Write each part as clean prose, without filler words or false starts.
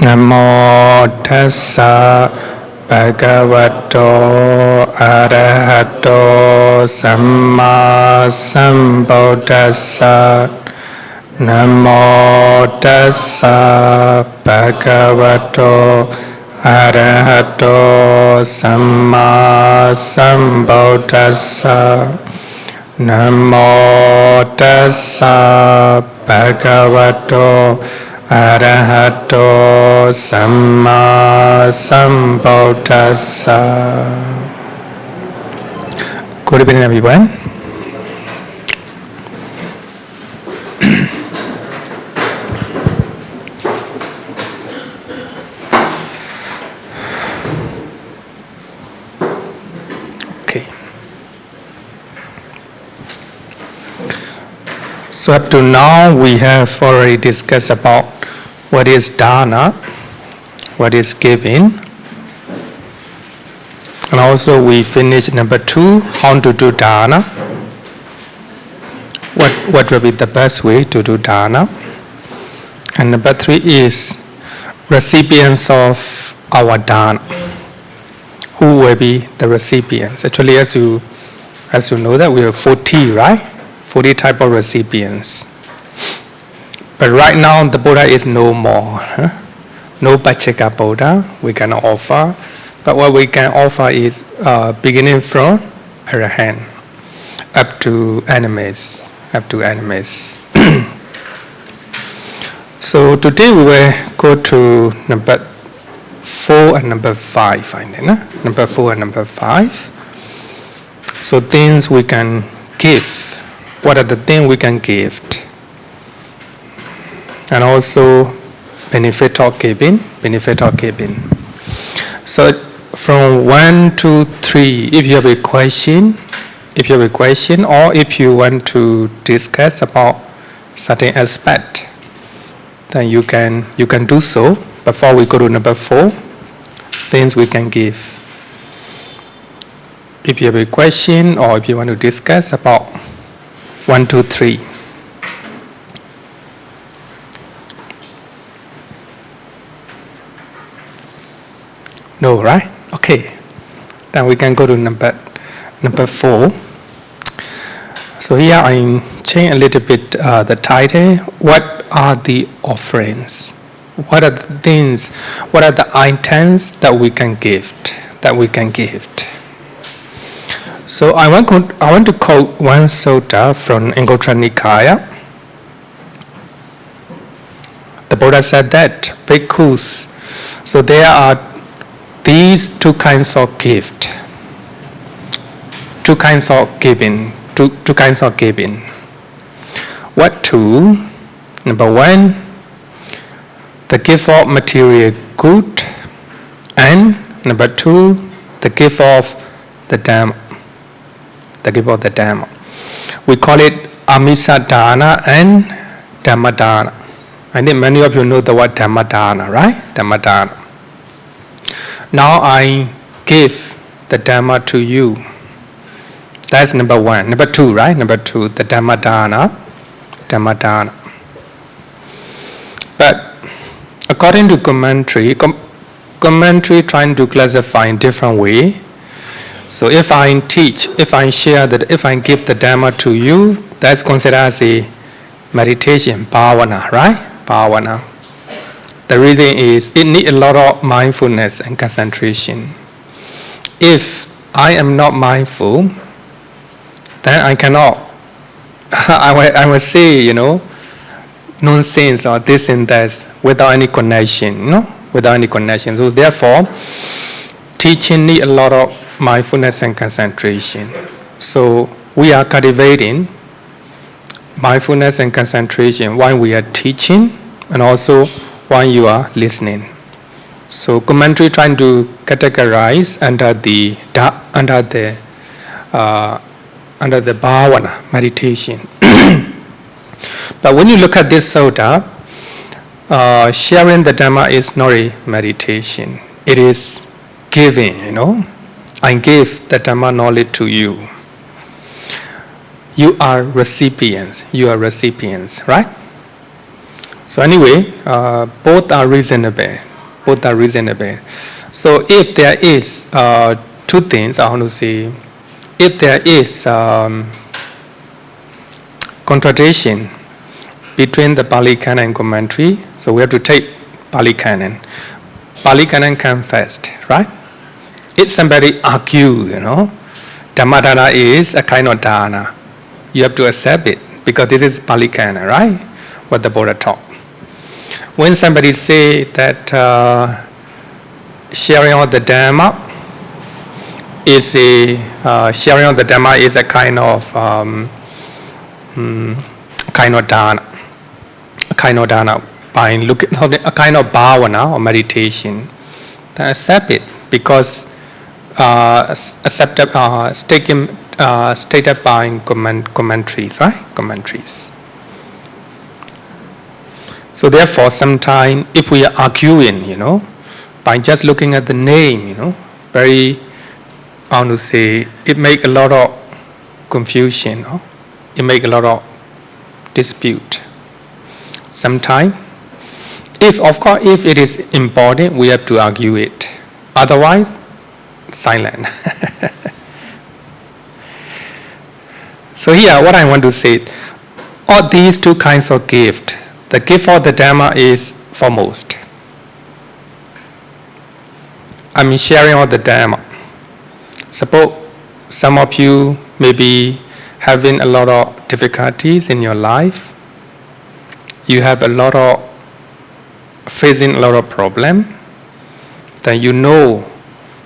Namo tassa bhagavato arahato samma sambuddhassa. Namo tassa bhagavato arahato samma sambuddhassa. Namo tassa bhagavato arahato samma sambuddhassa. Good evening, everyone. Okay. So up to now, we have already discussed about what is dāna, what is giving. And also we finished number 2, how to do dāna. What will be the best way to do dāna. And number 3 is recipients of our dāna. Who will be the recipients? Actually, as you know that we have 40, right? 40 type of recipients. But right now the Buddha is no more. No Pacceka Buddha we can offer. But what we can offer is beginning from Arahant up to animals. So today we will go to number 4 and number 5, I think. Number 4 and number 5. So things we can give. What are the things we can give? And also benefit of giving. So from 1 to 3, if you have a question, or if you want to discuss about certain aspect, then you can do so. Before we go to number 4, things we can give. If you have a question or if you want to discuss about 1, 2, 3. No, right? Okay. Then we can go to number 4. So here I change a little bit the title. What are the offerings? What are the things? What are the items that we can give? So I want to quote one sutta from Anguttara Nikaya. The Buddha said that bhikkhus. So there are these two kinds of gift, two kinds of giving. What two? Number 1, the gift of material good, and number 2, the gift of the Dhamma. We call it Amisa Dāna and Dhamma Dāna. I think many of you know the word Dhamma Dāna, right? Dhamma Dāna. Now I give the Dhamma to you. That's number 1. Number 2, right? Number 2, the Dhamma Dāna. But according to commentary trying to classify in different way. So if I teach, if I share that, if I give the Dhamma to you, that's considered as a meditation, bhavana, right? Bhavana. The reason is it needs a lot of mindfulness and concentration. If I am not mindful, then I cannot. I will say, nonsense or this and that without any connection, without any connection. So therefore, teaching needs a lot of mindfulness and concentration. So we are cultivating mindfulness and concentration while we are teaching, and also while you are listening. So commentary trying to categorize under the bhavana, meditation. But when you look at this sutta, sharing the Dhamma is not a meditation. It is giving, I give the Dhamma knowledge to you. You are recipients, right? So anyway, both are reasonable. Both are reasonable. So if there is two things, I want to say, if there is contradiction between the Pali Canon and commentary, so we have to take Pali Canon. Pali Canon comes first, right? If somebody argue, Dhamma Dāna is a kind of Dāna, you have to accept it because this is Pali Canon, right? What the Buddha taught. When somebody say that sharing of the Dhamma is a sharing of the Dhamma is a kind of Dāna, a kind of Dāna by looking a kind of bhavana or meditation, then accept it because stated by commentaries, right? Commentaries. So therefore, sometimes if we are arguing, by just looking at the name, very, I want to say, it make a lot of confusion, it make a lot of dispute. Sometimes, if it is important, we have to argue it. Otherwise, silent. So here, what I want to say, all these two kinds of gift, the gift of the Dhamma is foremost. I mean, sharing of the Dhamma. Suppose some of you may be having a lot of difficulties in your life. You have facing a lot of problem. Then you know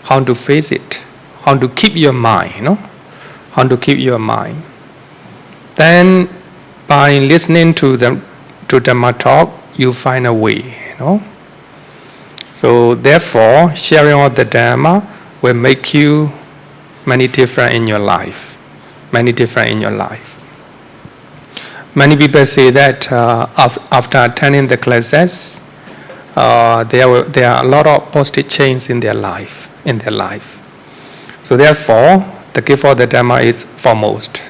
how to face it, how to keep your mind, how to keep your mind. Then by listening to Dhamma talk, you find a way, So therefore, sharing of the Dhamma will make you many different in your life. Many different in your life. Many people say that after attending the classes, there are a lot of positive change in their life. So therefore, the gift of the Dhamma is foremost.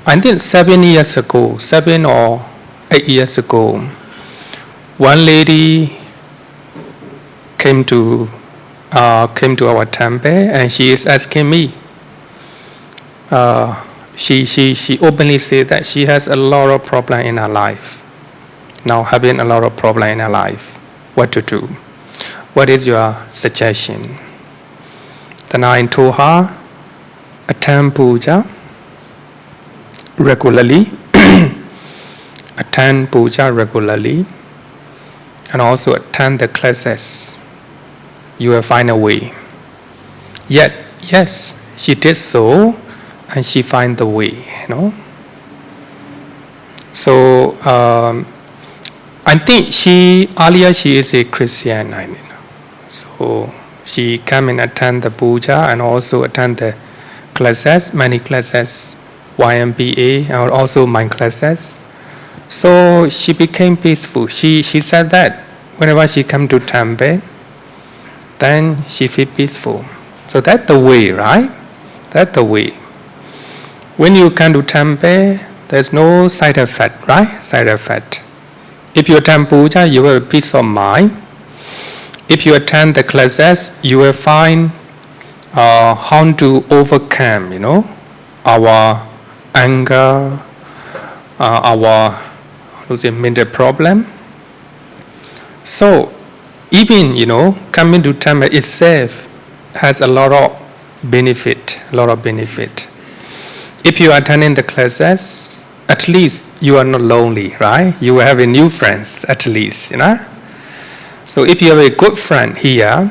I think 7 or 8 years ago, one lady came to our temple and she is asking me. She openly said that she has a lot of problem in her life. Now having a lot of problem in her life, what to do? What is your suggestion? Then I told her, attend puja regularly, and also attend the classes. You will find a way. Yet, yes, she did so, and she find the way. So I think earlier she is a Christian. So she come and attend the puja and also attend the classes, many classes, YMBA, and also my classes. So she became peaceful. She said that whenever she come to temple, then she feel peaceful. So that's the way, right? That's the way. When you come to temple, there's no side effect, right? Side effect. If you attend puja, you will have peace of mind. If you attend the classes, you will find how to overcome, our anger, our mental problem. So even coming to temple itself has a lot of benefit. If you are attending the classes, at least you are not lonely, right? You will have a new friends at least, So if you have a good friend here,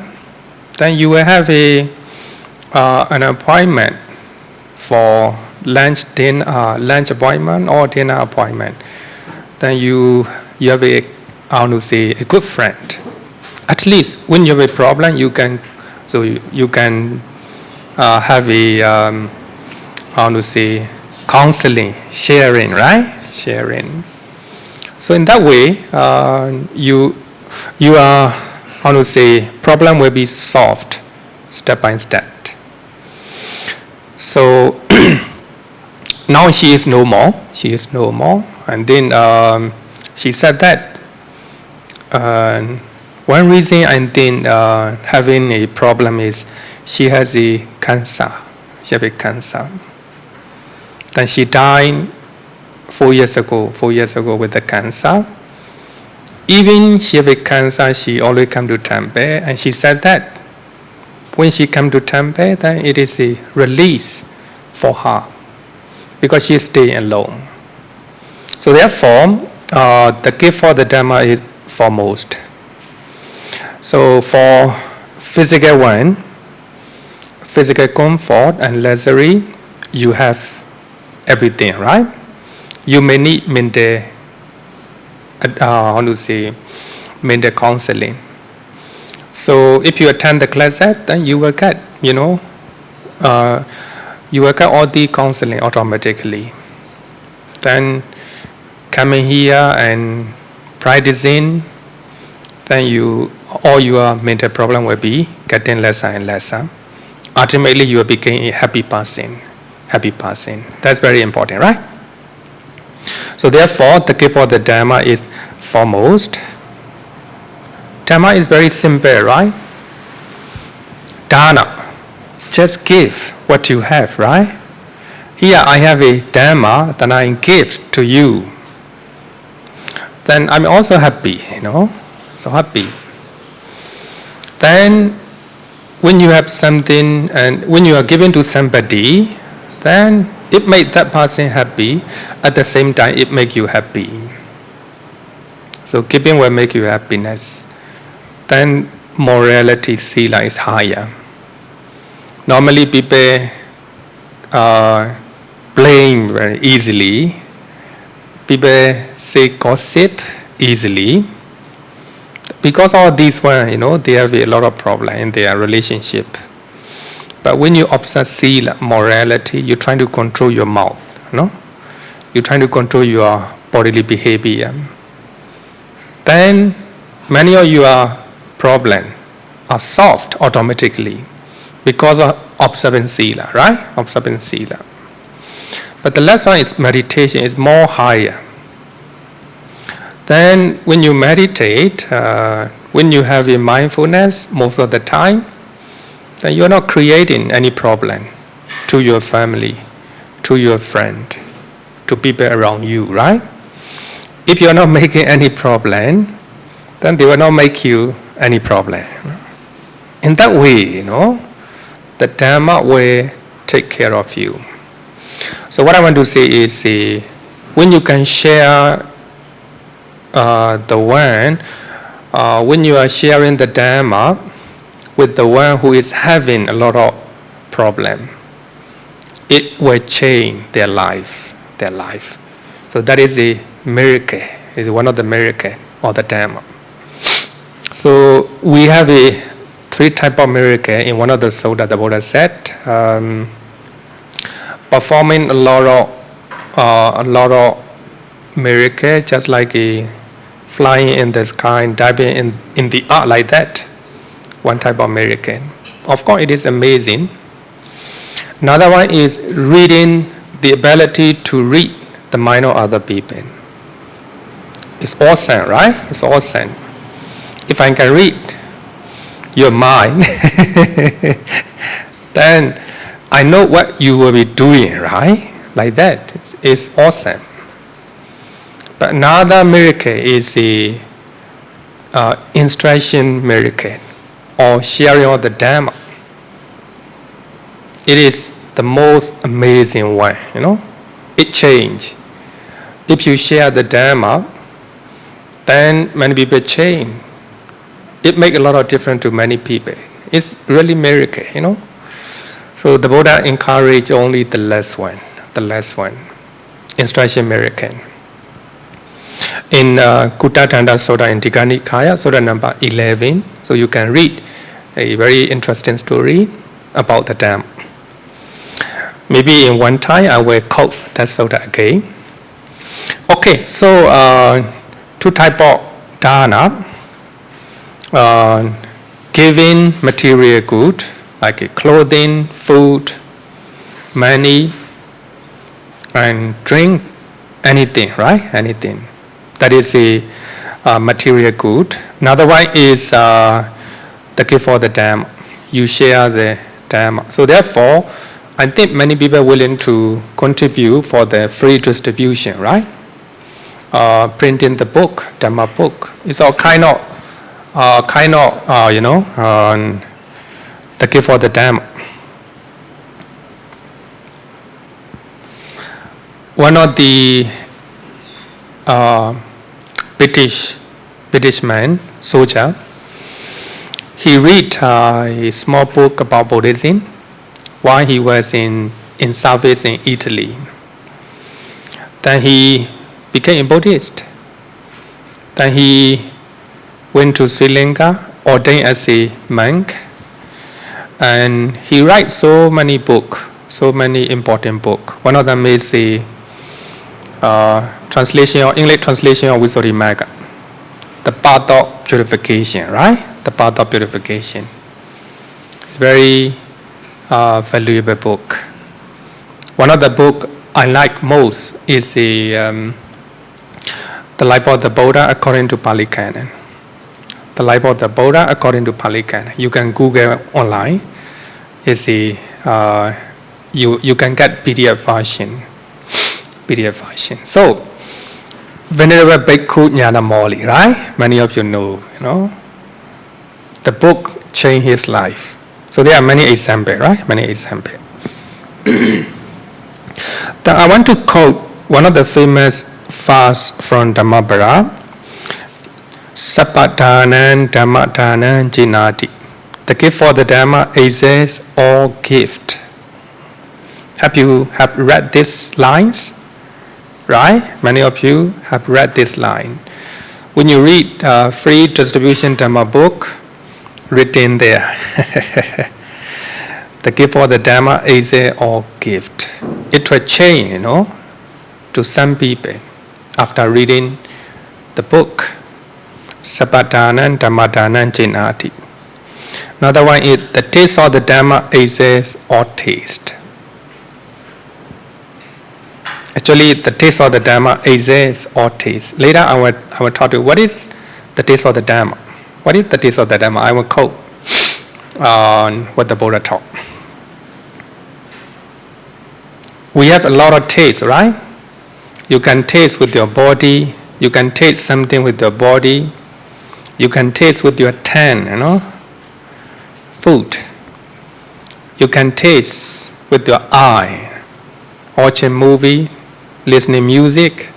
then you will have an appointment for lunch appointment or dinner appointment. Then you have a good friend. At least when you have a problem, you can have a counseling, sharing, right? Sharing. So in that way, you are problem will be solved step by step. So now she is no more, and then She said that one reason I think having a problem is she has a cancer. She has a cancer. Then she died 4 years ago with the cancer. Even she have a cancer, she always come to temple, and she said that when she come to temple, then it is a release for her because she stay alone. So therefore, the gift for the Dhamma is foremost. So for physical one, physical comfort and luxury, you have everything, right? You may need mental, mental counseling. So if you attend the classes, then you will get, you will get all the counseling automatically. Then coming here and practicing, then all your mental problem will be getting lesser and lesser. Ultimately, you will become a happy person. Happy person. That's very important, right? So therefore, the gift of the Dhamma is foremost. Dhamma is very simple, right? Dāna, just give what you have, right? Here I have a Dhamma that I give to you. Then I'm also happy, so happy. Then when you have something and when you are giving to somebody, then it makes that person happy. At the same time, it makes you happy. So giving will make you happiness. Then morality, sila is higher. Normally people blame very easily. People say gossip easily. Because of this one, they have a lot of problem in their relationship. But when you observe sila, morality, you're trying to control your mouth, You're trying to control your bodily behavior. Then many of your problems are solved automatically because of observing sila, right? Observing sila. But the last one is meditation, is more higher. Then when you meditate, when you have a mindfulness most of the time, then you're not creating any problem to your family, to your friend, to people around you, right? If you're not making any problem, then they will not make you any problem. In that way, the Dhamma will take care of you. So what I want to say is, when you can share the one, when you are sharing the Dhamma with the one who is having a lot of problem, it will change their life. So that is a miracle. Is one of the miracles of the Dhamma. So we have three type of miracle in one of the sutta. The Buddha said, performing a lot of miracle, just like a flying in the sky, diving in the earth like that. One type of miracle. Of course, it is amazing. Another one is reading, the ability to read the mind of other people. It's awesome, right? It's awesome. If I can read your mind, then I know what you will be doing, right? Like that. It's awesome. But another miracle is the instruction miracle, or sharing of the Dhamma. It is the most amazing one, It change. If you share the Dhamma, then many people change. It makes a lot of difference to many people. It's really miracle, So the Buddha encouraged only the last one, instruction miracle. In Kutatanda Sutta in Digha Nikaya, Sutta number 11, so you can read a very interesting story about the Dhamma. Maybe in one time I will quote that Sutta again. Okay, so two type of Dāna. Giving material good, like clothing, food, money, and drink, anything, right? Anything. That is a material good. Another one is the gift for the Dhamma. You share the Dhamma. So therefore, I think many people are willing to contribute for the free distribution, right? Printing the book, Dhamma book. It's all kind of the gift for the Dhamma. One of the British man, soldier, he read a small book about Buddhism while he was in service in Italy. Then he became a Buddhist. Then he went to Sri Lanka, ordained as a monk, and he writes so many books, so many important books. One of them is the translation or English translation of Visuddhimagga, the path of purification, right? The path of purification. It's very valuable book. One of the book I like most is the Life of the Buddha according to Pali Canon. The Life of the Buddha according to Pali Canon. You can Google online. It's a you can get PDF version. So, Venerable Bhikkhu Nyanamoli, right? Many of you know. The book changed his life. So there are many examples, right? Many examples. Then I want to quote one of the famous verse from Dhammapara. Sappadanan Dhammadanan Jinati. The gift for the Dhamma is all gift. Have you read these lines? Right? Many of you have read this line. When you read free distribution Dhamma book, written there, the gift for the Dhamma is all gift. It will change, to some people after reading the book. Sappadanan Dhammadanan Jinati. Another one is the taste of the Dhamma is all taste. Actually, the taste of the Dhamma is all taste. Later, I will talk to you what is the taste of the Dhamma. What is the taste of the Dhamma? I will quote on what the Buddha taught. We have a lot of taste, right? You can taste with your body. You can taste something with your body. You can taste with your tongue, food. You can taste with your eye. Watching movie, listening music,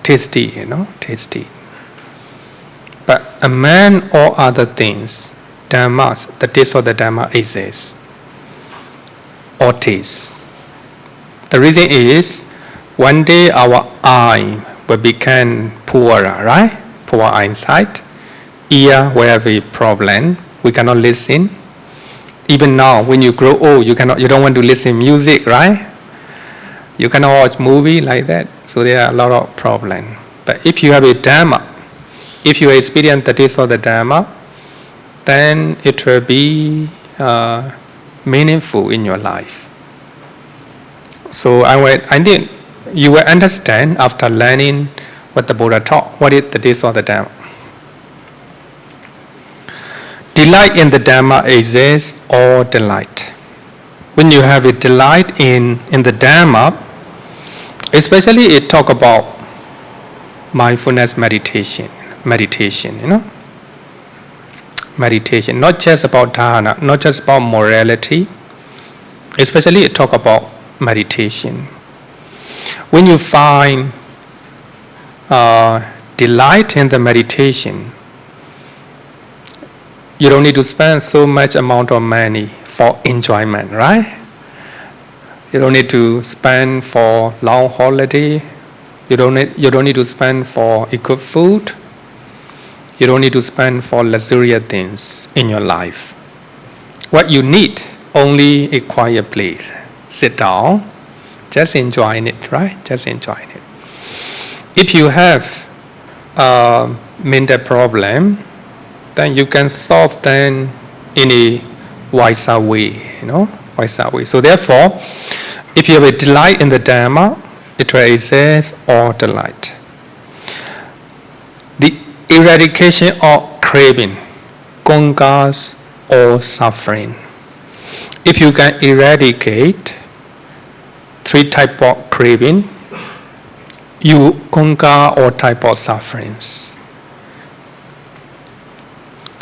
tasty, tasty. But among all other things, Dhammas, the taste of the Dhamma is all taste. The reason is, one day our eye will become poorer, right? Poor eyesight. Ear will have a problem. We cannot listen. Even now, when you grow old, you don't want to listen music, right? You cannot watch movie like that. So there are a lot of problems. But if you have a Dhamma, if you experience the taste of the Dhamma, then it will be meaningful in your life. So I think you will understand after learning what the Buddha taught. What is the taste of the Dhamma? Delight in the Dhamma is all delight. When you have a delight in the Dhamma, especially it talk about mindfulness meditation, meditation, not just about dāna, not just about morality, especially it talk about meditation. When you find delight in the meditation, you don't need to spend so much amount of money for enjoyment, right? You don't need to spend for long holiday. You don't need to spend for good food. You don't need to spend for luxurious things in your life. What you need, only a quiet place. Sit down, just enjoying it, right? Just enjoying it. If you have a mental problem, then you can solve them in a wiser way, wiser way. So therefore, if you have a delight in the Dhamma, it raises all delight. eradication of craving conquers all suffering. If you can eradicate 3 types of craving, you conquer all types of sufferings.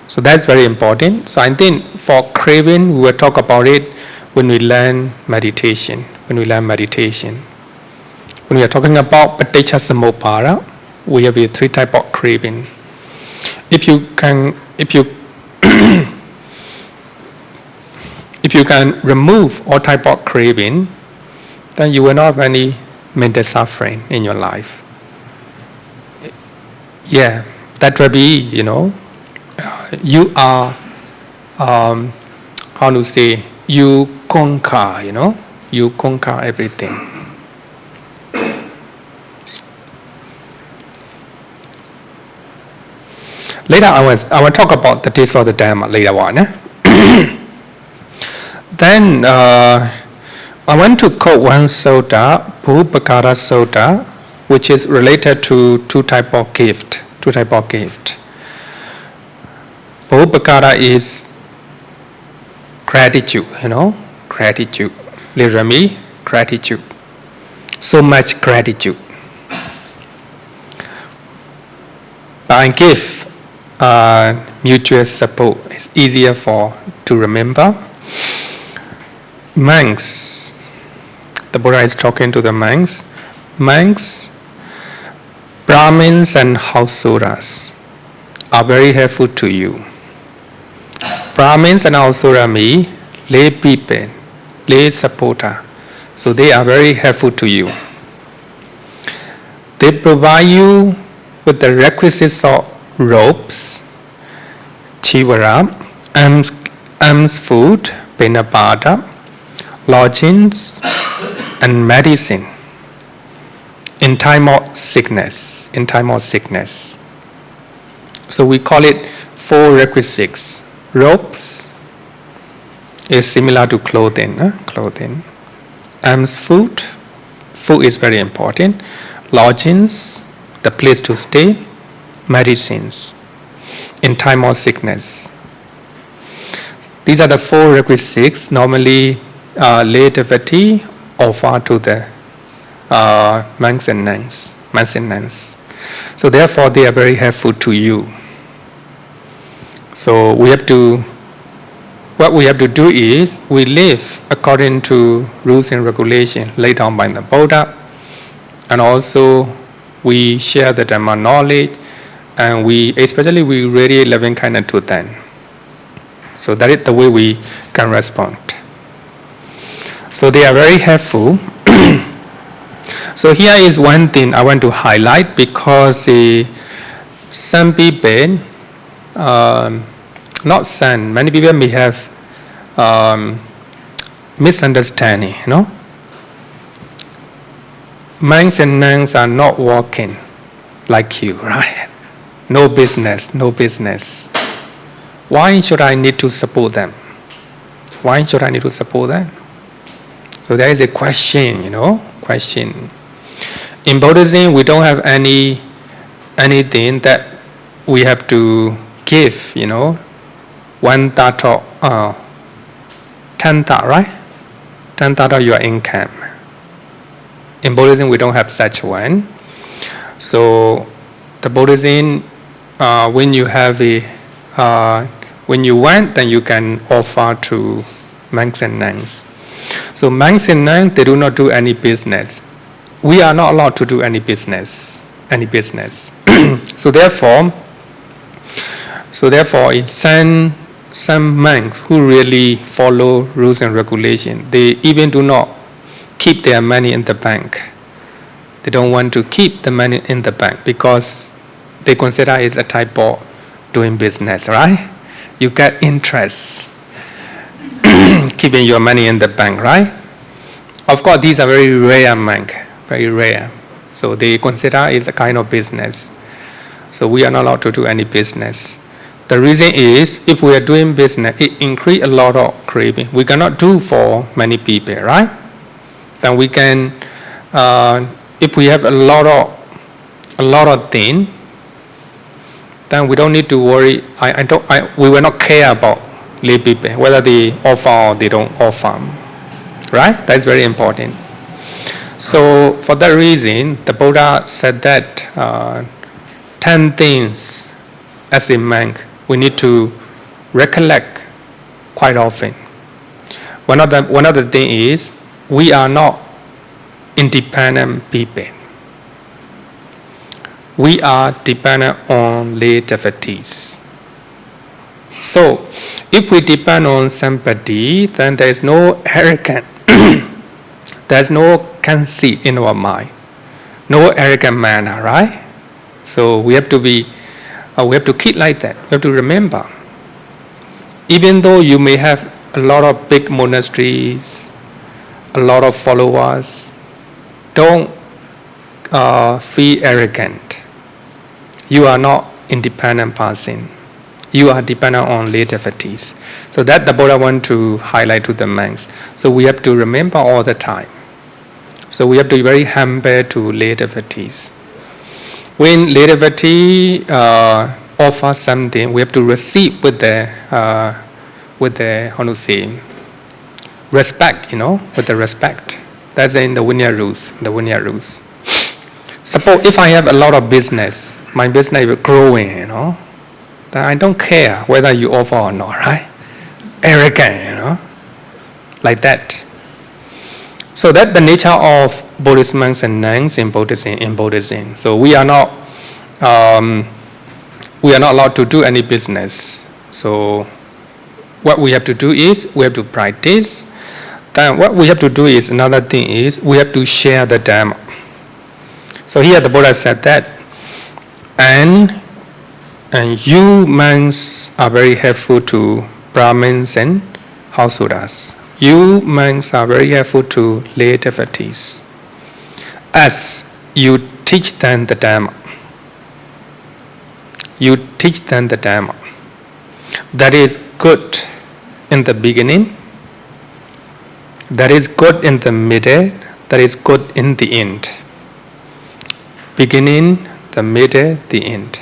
So that's very important. So I think for craving, we will talk about it when we learn meditation. When we are talking about paticca samuppada, we have 3 types of craving. If you can remove all type of craving, then you will not have any mental suffering in your life. Yeah, that will be, you are, you conquer, you conquer everything. Later, I will talk about the taste of the Dhamma later on. Then, I want to quote one sutta, Bahupakāra Sutta, which is related to 2 types of gift. Bahupakāra is gratitude, gratitude. Literally, gratitude. So much gratitude. By gift, mutual support is easier to remember. Monks, the Buddha is talking to the monks. Monks, Brahmins and householders are very helpful to you. Brahmins and householders mean lay people, lay supporter. So they are very helpful to you. They provide you with the requisites of robes, chivara, alms food, pinapada, lodgings, and medicine in time of sickness. So we call it 4 requisites. Robes is similar to clothing. Alms food is very important. Lodgings, the place to stay. Medicines in time of sickness. These are the 4 requisites normally lay devotee offer to the monks and nuns. So therefore they are very helpful to you. So what we have to do is we live according to rules and regulations laid down by the Buddha, and also we share the Dhamma knowledge, and we really loving kindness to them. So that is the way we can respond. So they are very helpful. So here is one thing I want to highlight, because some people, many people may have misunderstanding, Monks and nuns are not working like you, right? No business. Why should I need to support them? So there is a question. In Buddhism, we don't have anything that we have to give, 1/3 of 10/3, right? 10/3 of your income. In Buddhism, we don't have such one. So the Buddhism, when you have when you want, then you can offer to monks and nuns. So monks and nuns, they do not do any business. We are not allowed to do any business. So therefore, in some monks who really follow rules and regulations, they even do not keep their money in the bank. They don't want to keep the money in the bank because they consider it a type of doing business, right? You get interest keeping your money in the bank, right? Of course, these are very rare monks, very rare. So they consider it a kind of business. So we are not allowed to do any business. The reason is, if we are doing business, it increases a lot of craving. We cannot do for many people, right? Then we can, if we have a lot of things, then we don't need to worry. We will not care about lay people, whether they offer or they don't offer. Right? That's very important. So for that reason, the Buddha said that 10 things as a monk we need to recollect quite often. One of the things is we are not independent people. We are dependent on lay devotees. So if we depend on somebody, then there is no arrogance. There's no conceit in our mind, no arrogant manner, right? So we have to keep like that. We have to remember, even though you may have a lot of big monasteries, a lot of followers, don't feel arrogant. You are not independent person. You are dependent on lay devotees. So that the Buddha wants to highlight to the monks. So we have to remember all the time. So we have to be very humble to lay devotees. When lay devotee offer something, we have to receive with the how to say, respect. With the respect. That's in the Vinaya rules. Suppose if I have a lot of business, my business is growing. Then I don't care whether you offer or not, right? Arrogant, like that. So that's the nature of Buddhist monks and nuns in Buddhism. So we are not allowed to do any business. So what we have to do is we have to practice. Then what we have to do is another thing is we have to share the Dhamma. So here the Buddha said that, and you monks are very helpful to Brahmins and householders. You monks are very helpful to lay devotees, as you teach them the Dhamma. You teach them the Dhamma. That is good in the beginning. That is good in the middle. That is good in the end. Beginning, the middle, the end.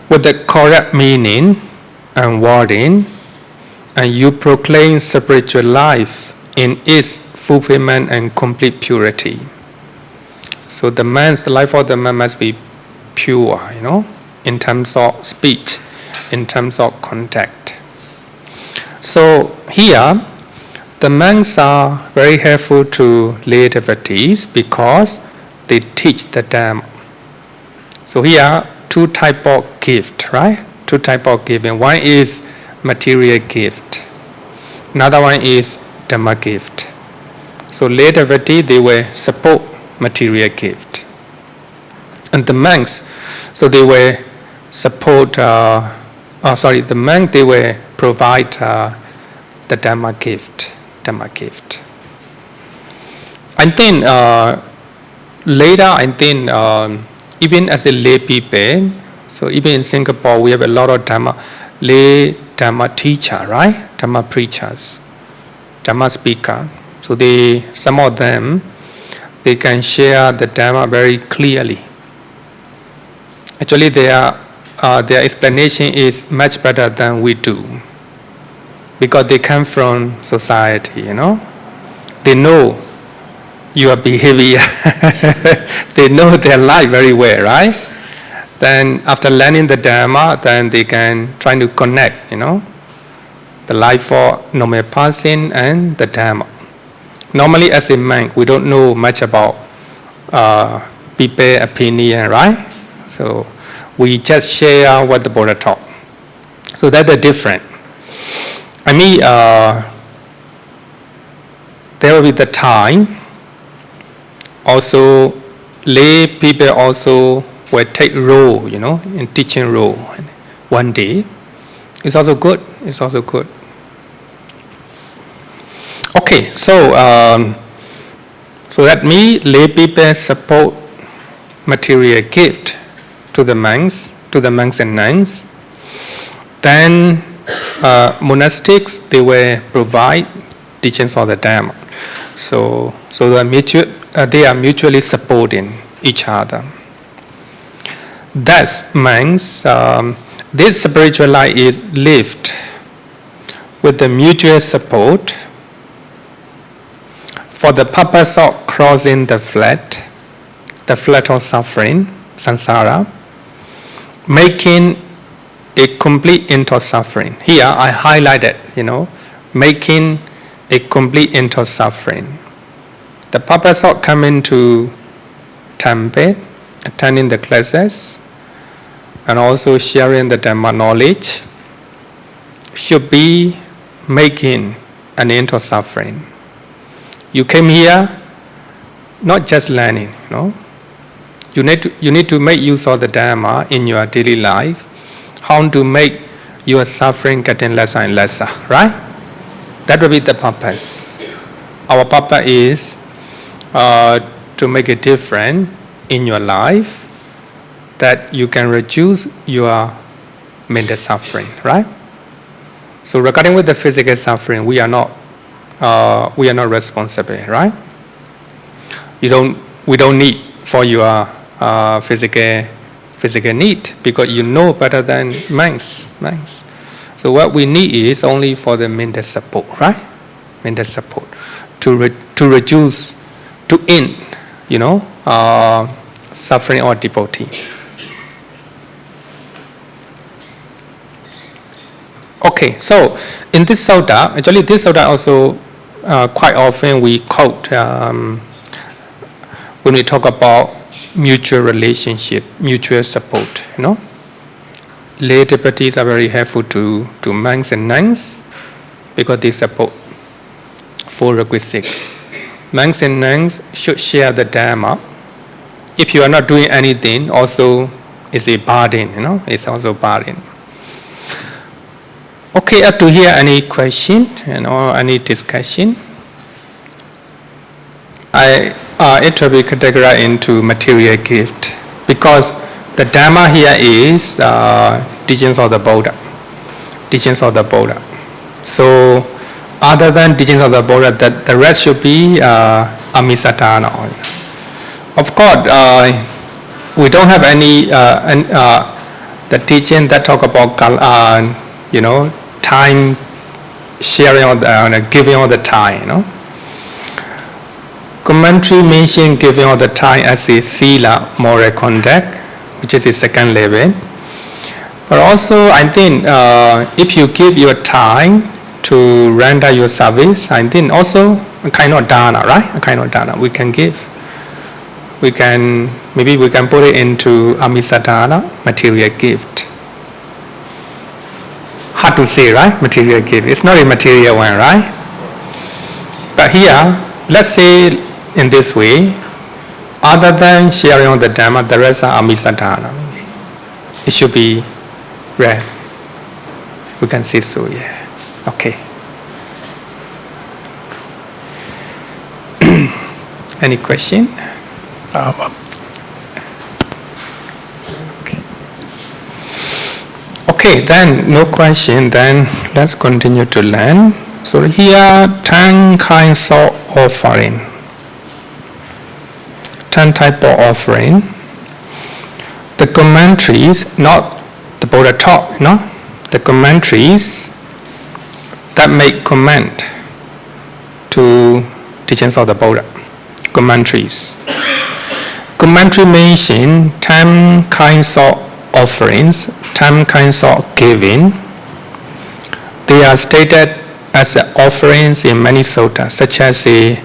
With the correct meaning and wording, and you proclaim spiritual life in its fulfillment and complete purity. So the life of the man must be pure, in terms of speech, in terms of contact. So here, the monks are very helpful to lay devotees because they teach the Dhamma. So here, two type of gift, right? Two type of giving. One is material gift. Another one is Dhamma gift. So lay devotee, they will support material gift. And the monks, so they will support, the monk, they will provide the Dhamma gift. I think later, even as a lay people, so even in Singapore, we have a lot of lay Dhamma teacher, right? Dhamma preachers, Dhamma speaker. So some of them, they can share the Dhamma very clearly. Actually, their explanation is much better than we do, because they come from society, They know your behavior. They know their life very well, right? Then after learning the Dhamma, then they can try to connect, the life for normal person and the Dhamma. Normally as a monk, we don't know much about people's opinion, right? So we just share what the Buddha taught. So that's the difference. There will be the time. Also, lay people also will take role, in teaching role one day. It's also good. Okay, so that means lay people support material gift to the monks and nuns. Then monastics, they will provide teachings of the Dhamma. So they are mutually supporting each other. That means this spiritual life is lived with the mutual support for the purpose of crossing the flood of suffering, samsara, making a complete end of suffering. Here I highlighted, making a complete end of suffering. The purpose of coming to temple, attending the classes, and also sharing the Dhamma knowledge should be making an end of suffering. You came here not just learning, You need to make use of the Dhamma in your daily life. How to make your suffering getting lesser and lesser, right? That will be the purpose. Our purpose is to make a difference in your life, that you can reduce your mental suffering, right? So regarding with the physical suffering, we are not responsible, right? We don't need for your physical need, because you know better than monks. So what we need is only for the mental support, right? Mental support to reduce, to end, suffering or devotee. Okay, so in this sutta, actually this sutta also quite often we quote when we talk about mutual relationship, mutual support, Lay devotees are very helpful to monks and nuns because they support 4 requisites. Monks and nuns should share the Dhamma. If you are not doing anything, also it's a burden, it's also burden. Okay, up to here, any question or any discussion? It will be categorized into material gift, because the Dhamma here is teachings of the Buddha. Teachings of the Buddha. So, other than teachings of the Buddha, the rest should be Kinds of Dāna. Of course, we don't have any the teaching that talk about time sharing or giving all the time. Commentary mention giving all the time as a sila, moral conduct, which is the second level. But also, I think if you give your time to render your service, I think also a kind of dāna, right? A kind of dāna we can give. Maybe we can put it into Kinds of Dāna, material gift. Hard to say, right? Material gift. It's not a material one, right? But here, let's say in this way, other than sharing of the Dhamma, the rest are Kinds of Dāna. It should be rare. We can say so, yeah. Okay. Any question? Okay, then no question, then let's continue to learn. So here, 10 kinds of offering. 10 type of offering. The commentaries, not the Buddha taught, the commentaries that make comment to teachings of the Buddha. Commentaries. Commentary mention 10 kinds of offerings, 10 kinds of giving. They are stated as offerings in many suttas, such as the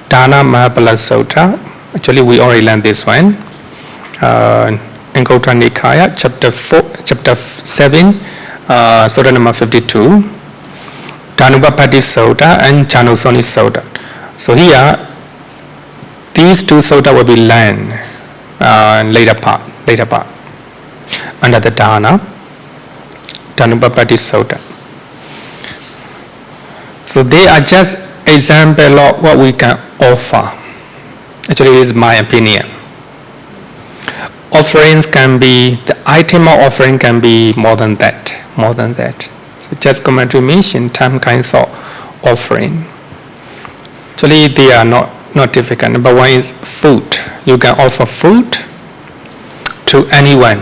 Dāna Mahabala Sutta. Actually, we already learned this one. Anguttara Nikaya, chapter 7, Sutta number 52. Dhanubapati Sutta and Janusoni Sutta. So here, these 2 sutta will be learned later part, under the Dāna, Dhanubapati Sutta. So they are just example of what we can offer. Actually, it is my opinion. Offerings can be, the item of offering can be more than that. So just commentary mention 10 kinds of offering. Actually, they are not difficult. Number 1 is food. You can offer food to to anyone,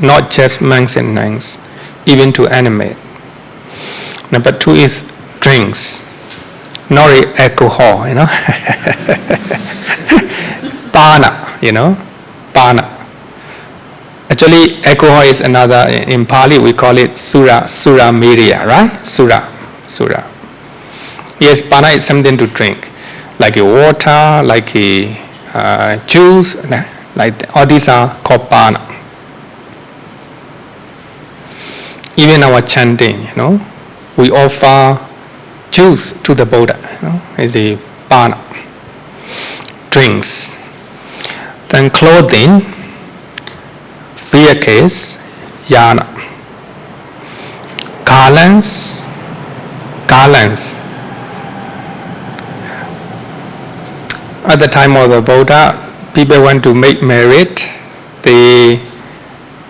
not just monks and nuns, even to animate. Number 2 is drinks, not alcohol, Dāna, Dāna. Actually, alcohol is another, in Pali we call it Sura media, right? Sura. Yes, Dāna is something to drink, like a water, like a juice, like all these are called Dāna. Even our chanting, we offer juice to the Buddha, is a Dāna. Drinks. Then clothing, vehicles, yana. Garlands. At the time of the Buddha, people want to make merit, they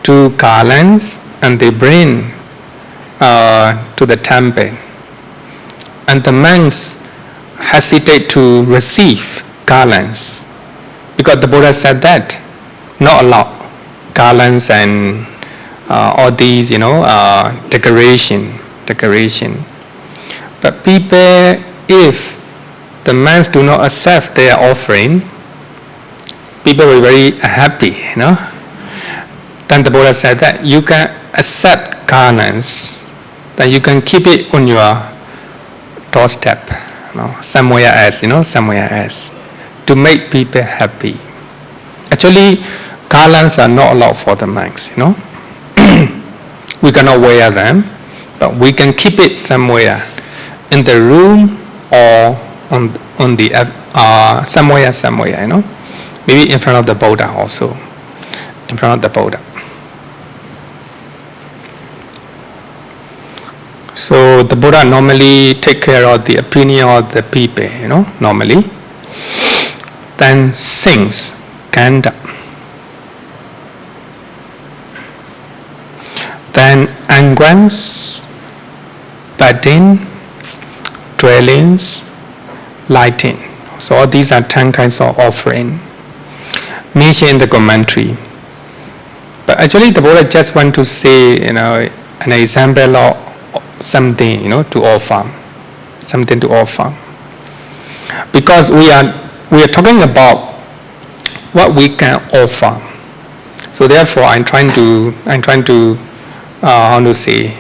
do garlands and they bring to the temple. And the monks hesitate to receive garlands because the Buddha said that not allowed garlands and all these decoration. But people, if the monks do not accept their offering, people will be very happy, Then the Buddha said that you can accept garlands, then you can keep it on your doorstep, somewhere else, to make people happy. Actually, garlands are not allowed for the monks, We cannot wear them, but we can keep it somewhere in the room or on the somewhere, Maybe in front of the Buddha also, in front of the Buddha. So the Buddha normally take care of the opinion of the people, normally. Then sings, kanda. Then unguents, bedding, dwellings, lighting. So all these are 10 kinds of offering mentioned in the commentary. But actually the Buddha just want to say, an example of something, to offer. Something to offer. Because we are talking about what we can offer. So therefore I'm trying to how to say,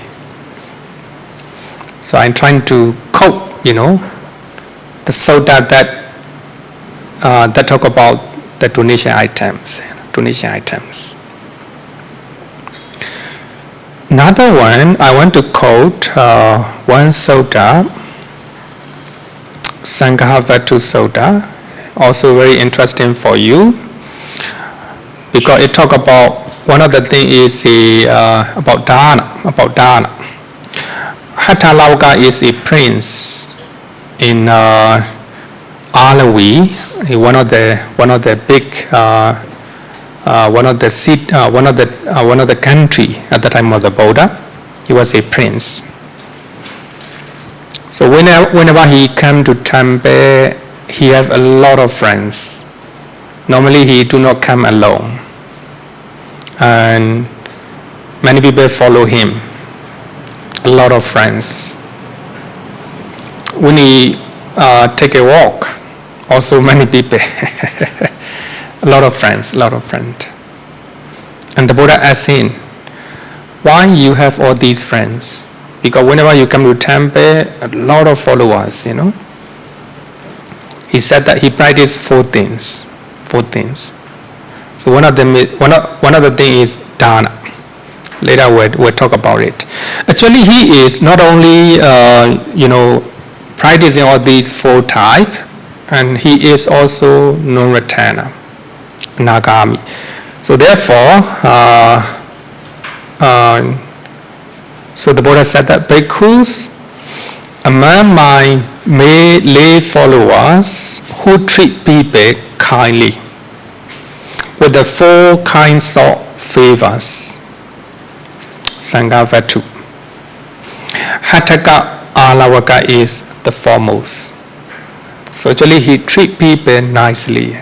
so I'm trying to quote, the sutta that talk about the donation items. Another one, I want to quote one sutta, Sanghavatu Sutta, also very interesting for you, because it talk about, one of the things is about Dāna. Hathalauka is a prince in Alawi, one of the big one of the country at the time of the Buddha. He was a prince. So whenever he came to temple, he have a lot of friends. Normally he do not come alone, and many people follow him. A lot of friends. When he take a walk, also many people. A lot of friends. And the Buddha asked him, why you have all these friends? Because whenever you come to temple, a lot of followers, He said that he practiced 4 things. So one of the things is Dāna. Later we'll talk about it. Actually, he is not only practicing all these 4 types, and he is also non-returner, Nagami. So therefore, so the Buddha said that bhikkhus, among my lay followers who treat people kindly with the 4 kinds of favors, Sanghavatu. Hataka Alavaka is the foremost. So actually he treat people nicely,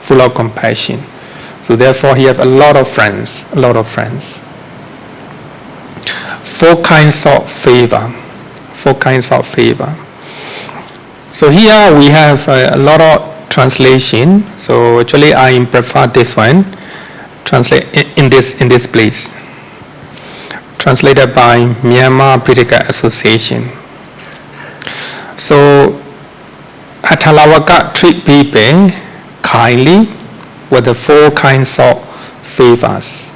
full of compassion. So therefore he have a lot of friends, a lot of friends. 4 kinds of favor, 4 kinds of favor. So here we have a lot of translation. So actually I prefer this one, translate in this place. Translated by Myanmar Buddhist Association. So Hathalavaka treat people kindly with the 4 kinds of favors.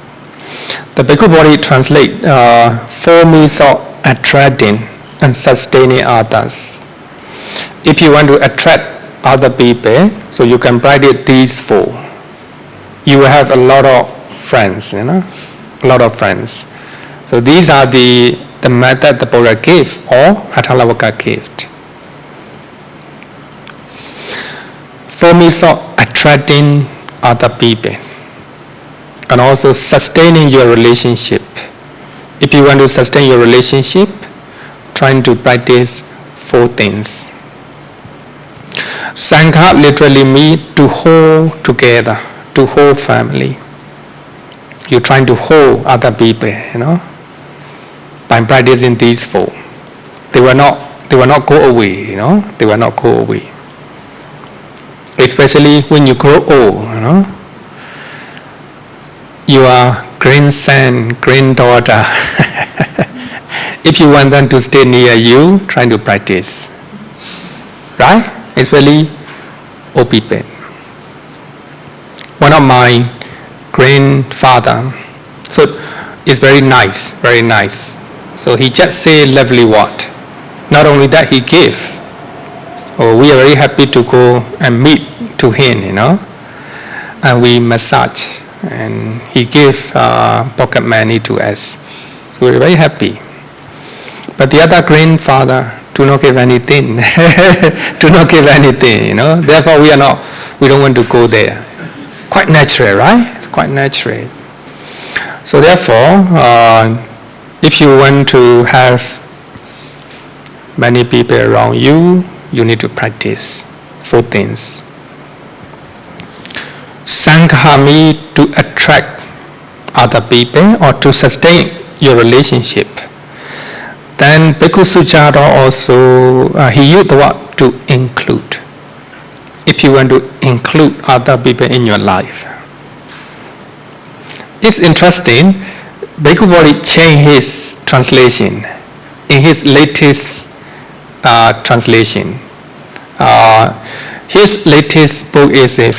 The Bhikkhu Bodhi translate 4 means of attracting and sustaining others. If you want to attract other people, so you can practice these 4. You will have a lot of friends, a lot of friends. So these are the method the Buddha gave, or Hathalavaka gave. 4 means of attracting other people and also sustaining your relationship. If you want to sustain your relationship, trying to practice 4 things. Sangha literally means to hold together, to hold family. You're trying to hold other people, by practicing these 4. They will not go away, they will not go away. Especially when you grow old, your grandson, granddaughter, if you want them to stay near you, trying to practice. Right? Especially old people. One of my grandfather, so it's very nice, very nice. So he just say lovely word. Not only that, he gave. Oh, we are very happy to go and meet to him, and we massage, and he gave pocket money to us. So we're very happy. But the other grandfather do not give anything, do not give anything, Therefore we don't want to go there. Quite natural, right? It's quite natural. So therefore, if you want to have many people around you, you need to practice 4 things. Sanghami to attract other people or to sustain your relationship. Then Bhikkhu Sujata also, he used the word to include. If you want to include other people in your life. It's interesting, Bhikkhu Bodhi changed his translation in his latest translation. His latest book is a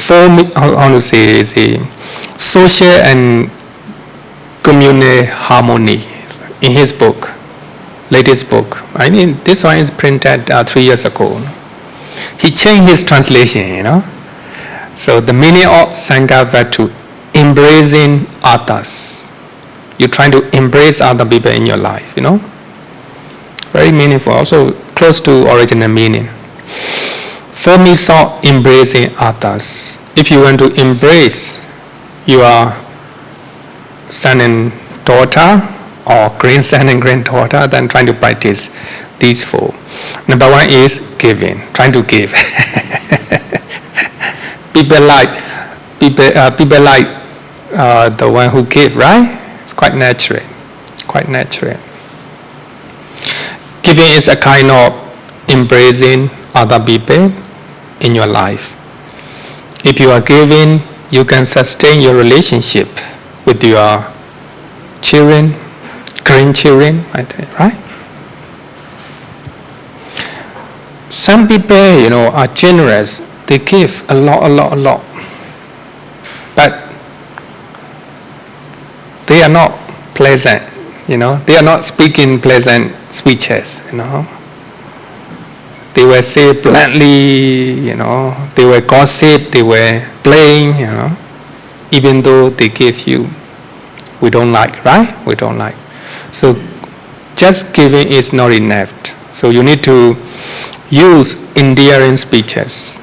social and communal harmony. In his book, latest book. I mean, this one is printed 3 years ago. He changed his translation, So the meaning of Sangha virtue, embracing others. You're trying to embrace other people in your life, Very meaningful, also close to original meaning. 4 means of embracing others. If you want to embrace your son and daughter or grandson and granddaughter, then trying to practice these 4. Number 1 is giving, trying to give. People like the one who give, right? It's quite natural, quite natural. Giving is a kind of embracing other people in your life. If you are giving, you can sustain your relationship with your children, grandchildren, I think, right? Some people, are generous. They give a lot. But they are not pleasant, They are not speaking pleasant speeches, They will say bluntly, They will gossip, they will blame, Even though they give you. We don't like, right? We don't like. So just giving is not enough. So you need to use endearing speeches.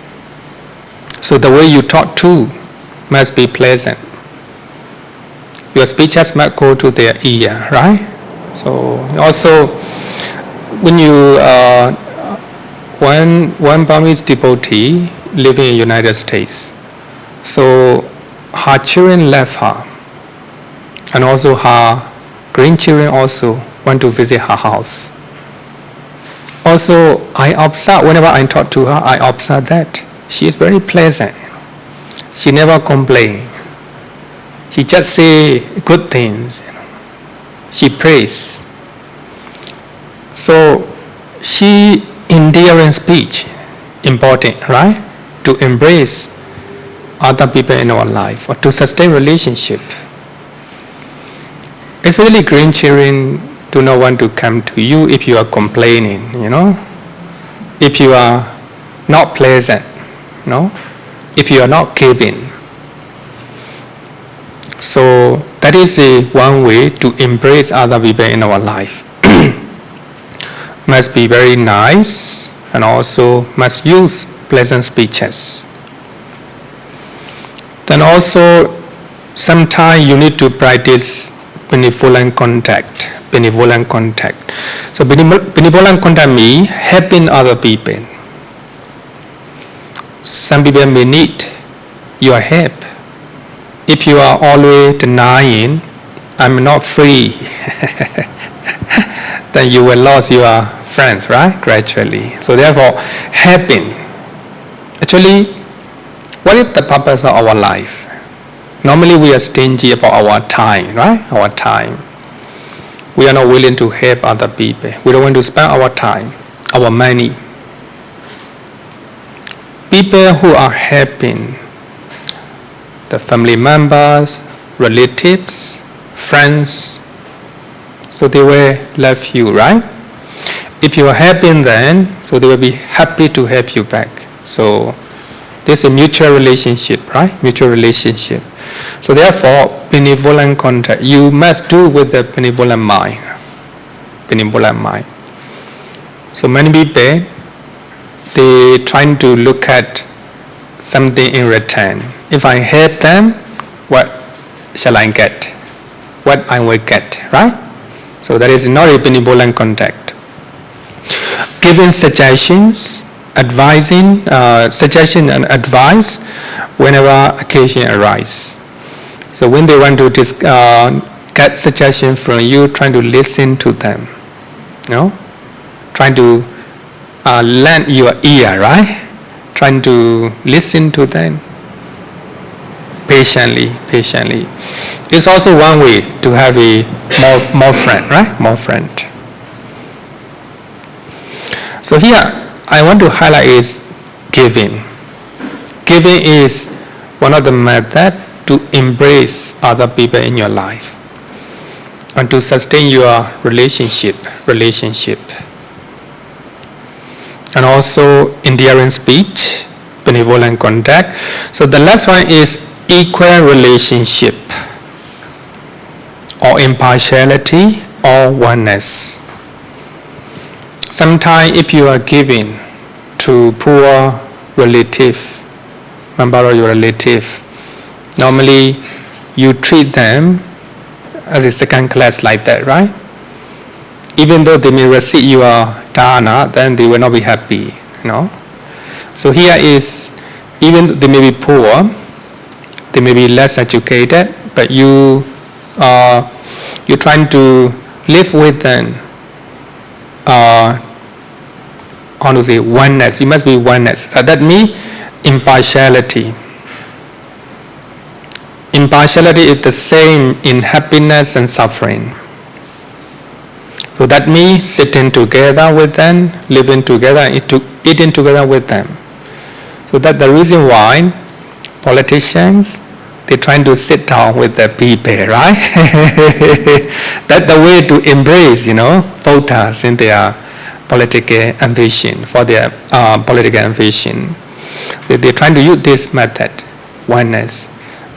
So the way you talk to must be pleasant. Your speeches must go to their ear, right? So also, when you one Burmese devotee living in the United States, so her children left her, and also her grandchildren also want to visit her house. Also, I observe, whenever I talk to her, I observe that she is very pleasant. She never complains. She just say good things. She prays. So, she endearing speech, important, right? To embrace other people in our life or to sustain relationship. Especially grandchildren do not want to come to you if you are complaining, if you are not pleasant, if you are not giving. So that is one way to embrace other people in our life. Must be very nice and also must use pleasant speeches. Then also sometimes you need to practice benevolent contact. So benevolent contact means helping other people. Some people may need your help. If you are always denying, I'm not free, then you will lose your friends, right? Gradually. So therefore, helping. Actually, what is the purpose of our life? Normally we are stingy about our time, right? Our time. We are not willing to help other people. We don't want to spend our time, our money. People who are helping the family members, relatives, friends, so they will love you, right? If you are helping them, so they will be happy to help you back. So this is a mutual relationship, right? Mutual relationship. So therefore, benevolent contact, you must do with the benevolent mind. Benevolent mind. So many people, they trying to look at something in return. If I help them, what shall I get? What I will get, right? So that is not a benevolent contact. Giving suggestions, advising, suggestion and advice whenever occasion arises. So when they want to get suggestion from you, trying to listen to them, trying to lend your ear, right? Trying to listen to them patiently. It's also one way to have a more friend, right? More friend. So here, I want to highlight is giving. Giving is one of the methods to embrace other people in your life and to sustain your relationship. And also endearing speech, benevolent contact. So the last one is equal relationship or impartiality or oneness. Sometimes if you are giving to poor relative, member of your relative, normally you treat them as a second class like that, right? Even though they may receive your dāna, then they will not be happy, So here is, even though they may be poor, they may be less educated, but you're trying to live with them. How to say oneness? You must be oneness. That means impartiality. Impartiality is the same in happiness and suffering. So that means sitting together with them, living together, eating together with them. So that's the reason why politicians, they're trying to sit down with the people, right? That's the way to embrace, voters in their political ambition, for their political ambition. So they're trying to use this method, oneness.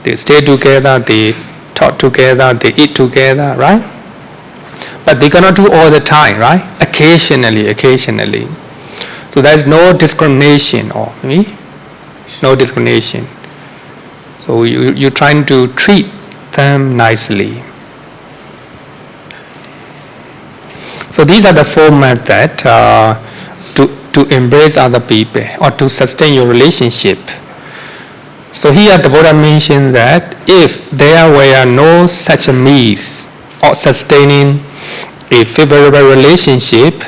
They stay together, they talk together, they eat together, right? But they cannot do all the time, right? Occasionally. So there's no discrimination, no discrimination. So you're trying to treat them nicely. So these are the four methods to embrace other people or to sustain your relationship. So here the Buddha mentioned that if there were no such a means of sustaining a favorable relationship,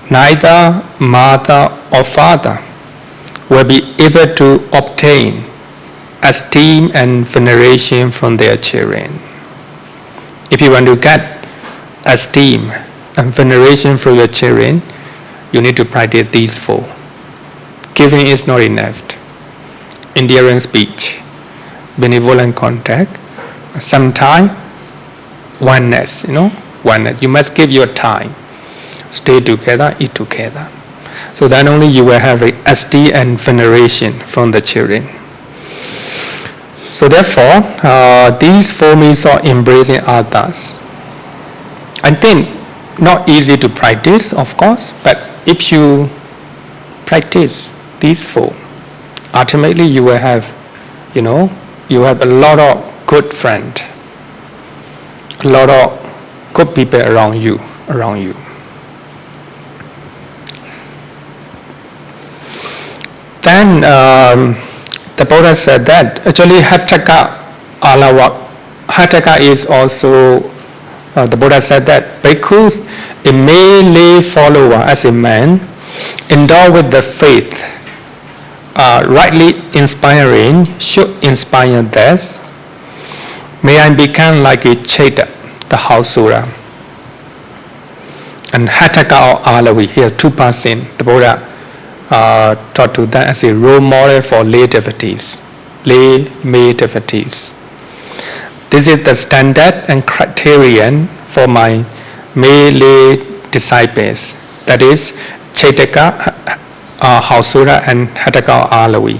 neither mother or father will be able to obtain esteem and veneration from their children. If you want to get esteem and veneration from your children, you need to practice these four. Giving is not enough. Endearing speech, benevolent contact, sometimes oneness, oneness. You must give your time. Stay together, eat together. So then only you will have esteem and veneration from the children. So therefore, these four means of embracing others. I think not easy to practice, of course, but if you practice these four, ultimately you will have, you have a lot of good friends, a lot of good people around you. Then the Buddha said that actually Hataka Alawa. Hataka is also, the Buddha said that bhikkhus, a male lay follower as a man, endowed with the faith, rightly inspiring, should inspire others. May I become like a Chaita, the Hausura. And Hataka or Alawi, here 2%, the Buddha taught to that as a role model for lay devotees, lay male devotees. This is the standard and criterion for my male lay disciples. That is Chaitaka, Hausura, and Hataka Alawi.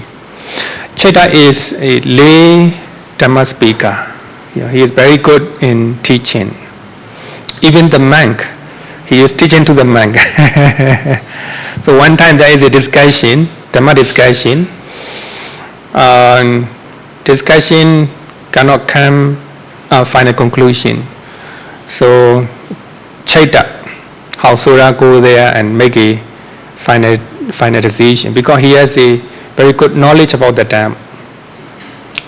Chaita is a lay Dhamma speaker. He is very good in teaching. Even the monk, he is teaching to the monk. So one time there is a discussion, Dhamma discussion. Discussion cannot come find a conclusion. So Chaita, Hausura go there and make a final decision because he has a very good knowledge about the Dhamma.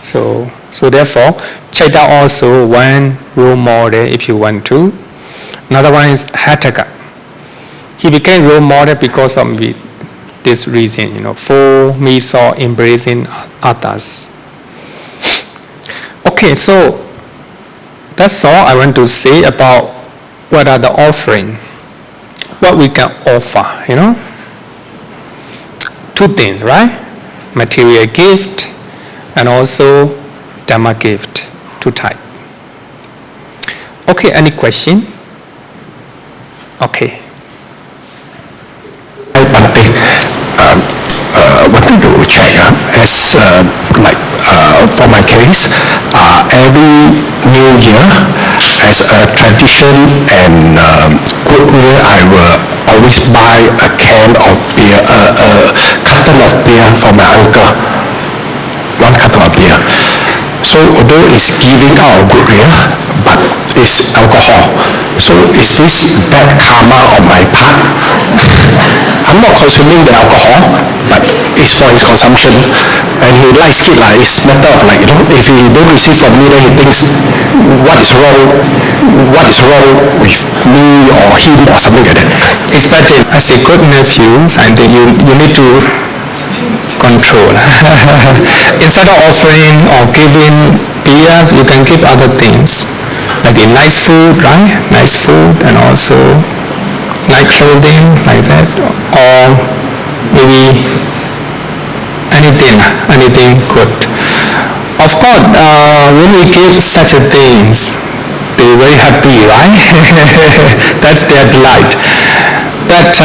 So therefore, Chaita also one role model if you want to. Another one is Hataka. He became role model because of this reason, for me saw embracing others. Okay, so that's all I want to say about what are the offering, what we can offer, Two things, right? Material gift and also Dhamma gift, two types. Okay, any question? Okay. Wanted to check as for my case, every New Year as a tradition and goodwill, I will always buy a can of beer, a carton of beer for my uncle, one carton of beer. So although it's giving out of goodwill, but it's alcohol. So is this bad karma on my part? I'm not consuming the alcohol, but it's for his consumption. And he likes it like it's matter of if he don't receive from me, then he thinks what is wrong with me or him or something like that. It's better as a good nephew, I think you need to control. Instead of offering or giving beers, you can give other things, like a nice food, right? Nice food, and also nice clothing, like that, or maybe anything good. Of course, when we give such a things, they're very happy, right? That's their delight. But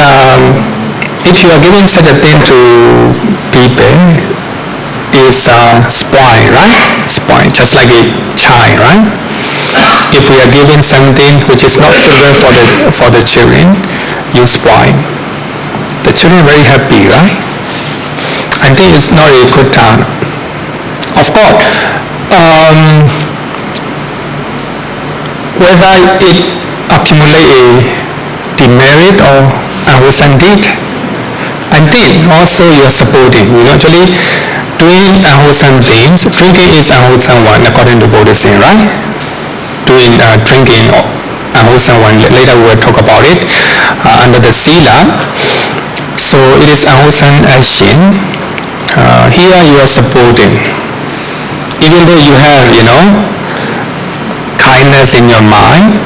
if you are giving such a thing to people, is spoil, right? Spoil, just like a child, right? If we are giving something which is not favorable for the children, you spoil. The children are very happy, right? I think it's not a good time. Of course, whether it accumulate a demerit or unwholesome deed, I And then also you are supporting. Actually doing unwholesome things. Drinking is unwholesome one according to Buddhism, right? Doing drinking unwholesome one. Later we will talk about it under the sila. So it is unwholesome action. Here you are supporting. Even though you have, kindness in your mind,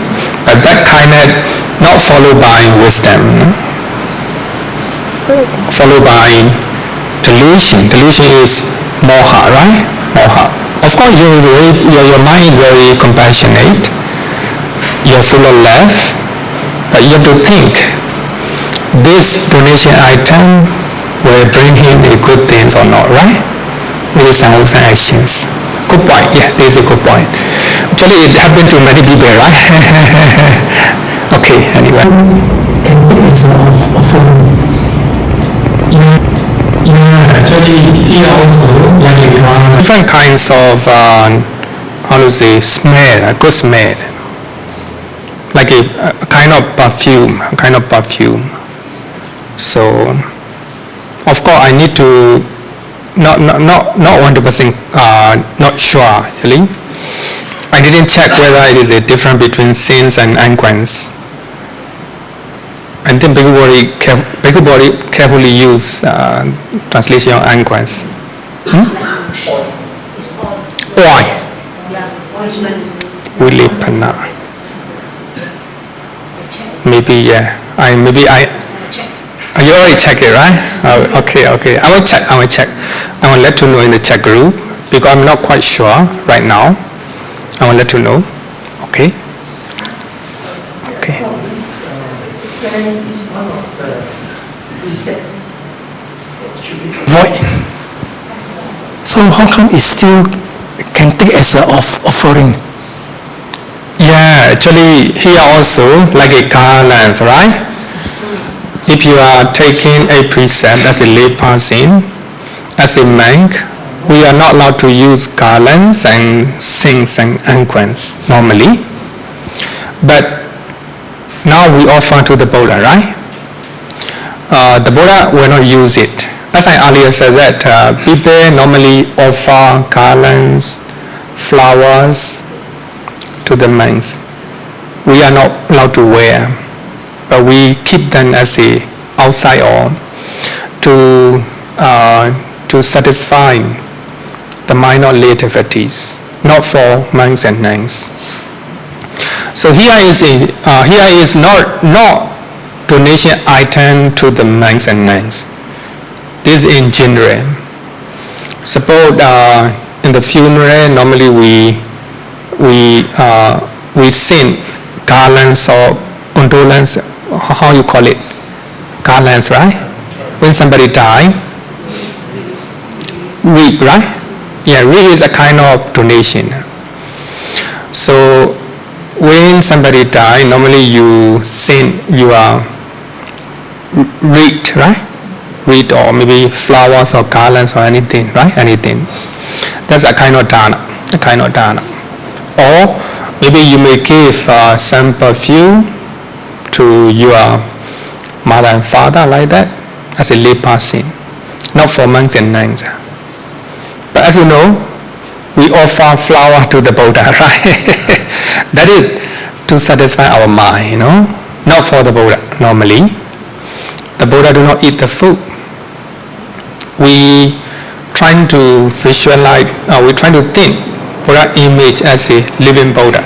but that kindness not followed by wisdom, followed by delusion. Delusion is moha, right? Moha. Of course, your mind is very compassionate. You're full of love, but you have to think. This donation item will bring him a good things or not, right? It is unwholesome actions. Good point. Yeah, this is a good point. Actually, it happened to many people, right? Okay, anyway. Actually, here also, different kinds of, smell, good smell. Like a kind of perfume. So, of course, I need to not 100% not sure actually. I didn't check whether it is a difference between sins and unguents. And then Bhikkhu carefully use translation of unguents. Oil. Ulipana. Maybe you already check it, right? Okay. I will check. I will let you know in the chat group because I'm not quite sure right now. I will let you know. Okay. Sense is one of the precepts that should be void. So how come it still can take as an offering? Yeah, actually here also like a garland, right? If you are taking a precept as a lay person, as a monk, we are not allowed to use garlands and things and unguents normally. But now we offer to the Buddha, right? The Buddha will not use it. As I earlier said that people normally offer garlands, flowers to the monks. We are not allowed to wear, but we keep them as a outside or to satisfy the minor lay activities, not for monks and nuns. So here is not donation item to the monks and nuns. This is in general. Suppose in the funeral normally we send garlands or condolence. How you call it? Garlands, right? When somebody die, wreath, right? Yeah, wreath is a kind of donation. So when somebody die, normally you send your wreath, right? Wreath or maybe flowers or garlands or anything, right? Anything. That's a kind of dāna. Or maybe you may give some perfume to your mother and father like that, as a lay person, not for monks and nuns. But as you know, we offer flower to the Buddha, right? That is to satisfy our mind, not for the Buddha normally. The Buddha do not eat the food. We trying to visualize, we trying to think Buddha image as a living Buddha,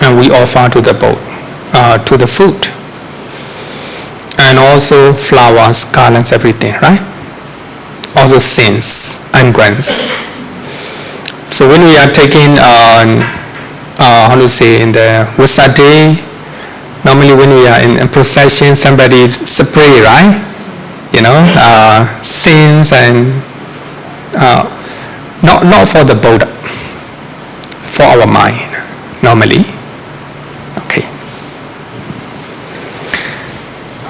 and we offer to the Buddha, to the food, and also flowers, garlands, everything, right? Also scents, unguents. So when we are taking, in the Vesak day, normally when we are in procession, somebody spray, right? Scents and not for the Buddha, for our mind, normally.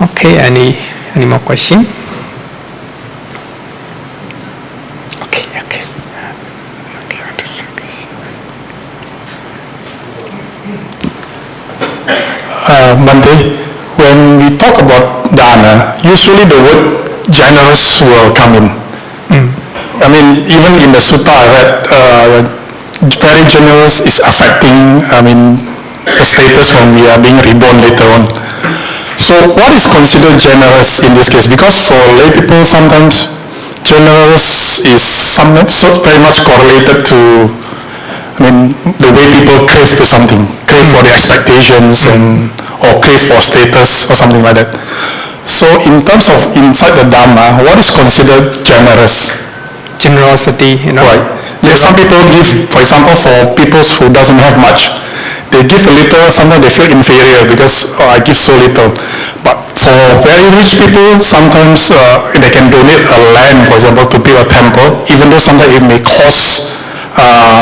Okay, any more question? Okay. Monday, when we we talk about Dāna, usually the word generous will come in. I mean, even in the sutta I read, very generous is affecting, the status when we are being reborn later on. So what is considered generous in this case? Because for lay people sometimes generous is very much correlated to, the way people crave to something, crave for the expectations or crave for status or something like that. So in terms of inside the Dhamma, what is considered generous? Generosity, Right. There some people give, for example, for people who doesn't have much, they give a little, sometimes they feel inferior because I give so little. But for very rich people, sometimes they can donate a land, for example, to build a temple, even though sometimes it may cause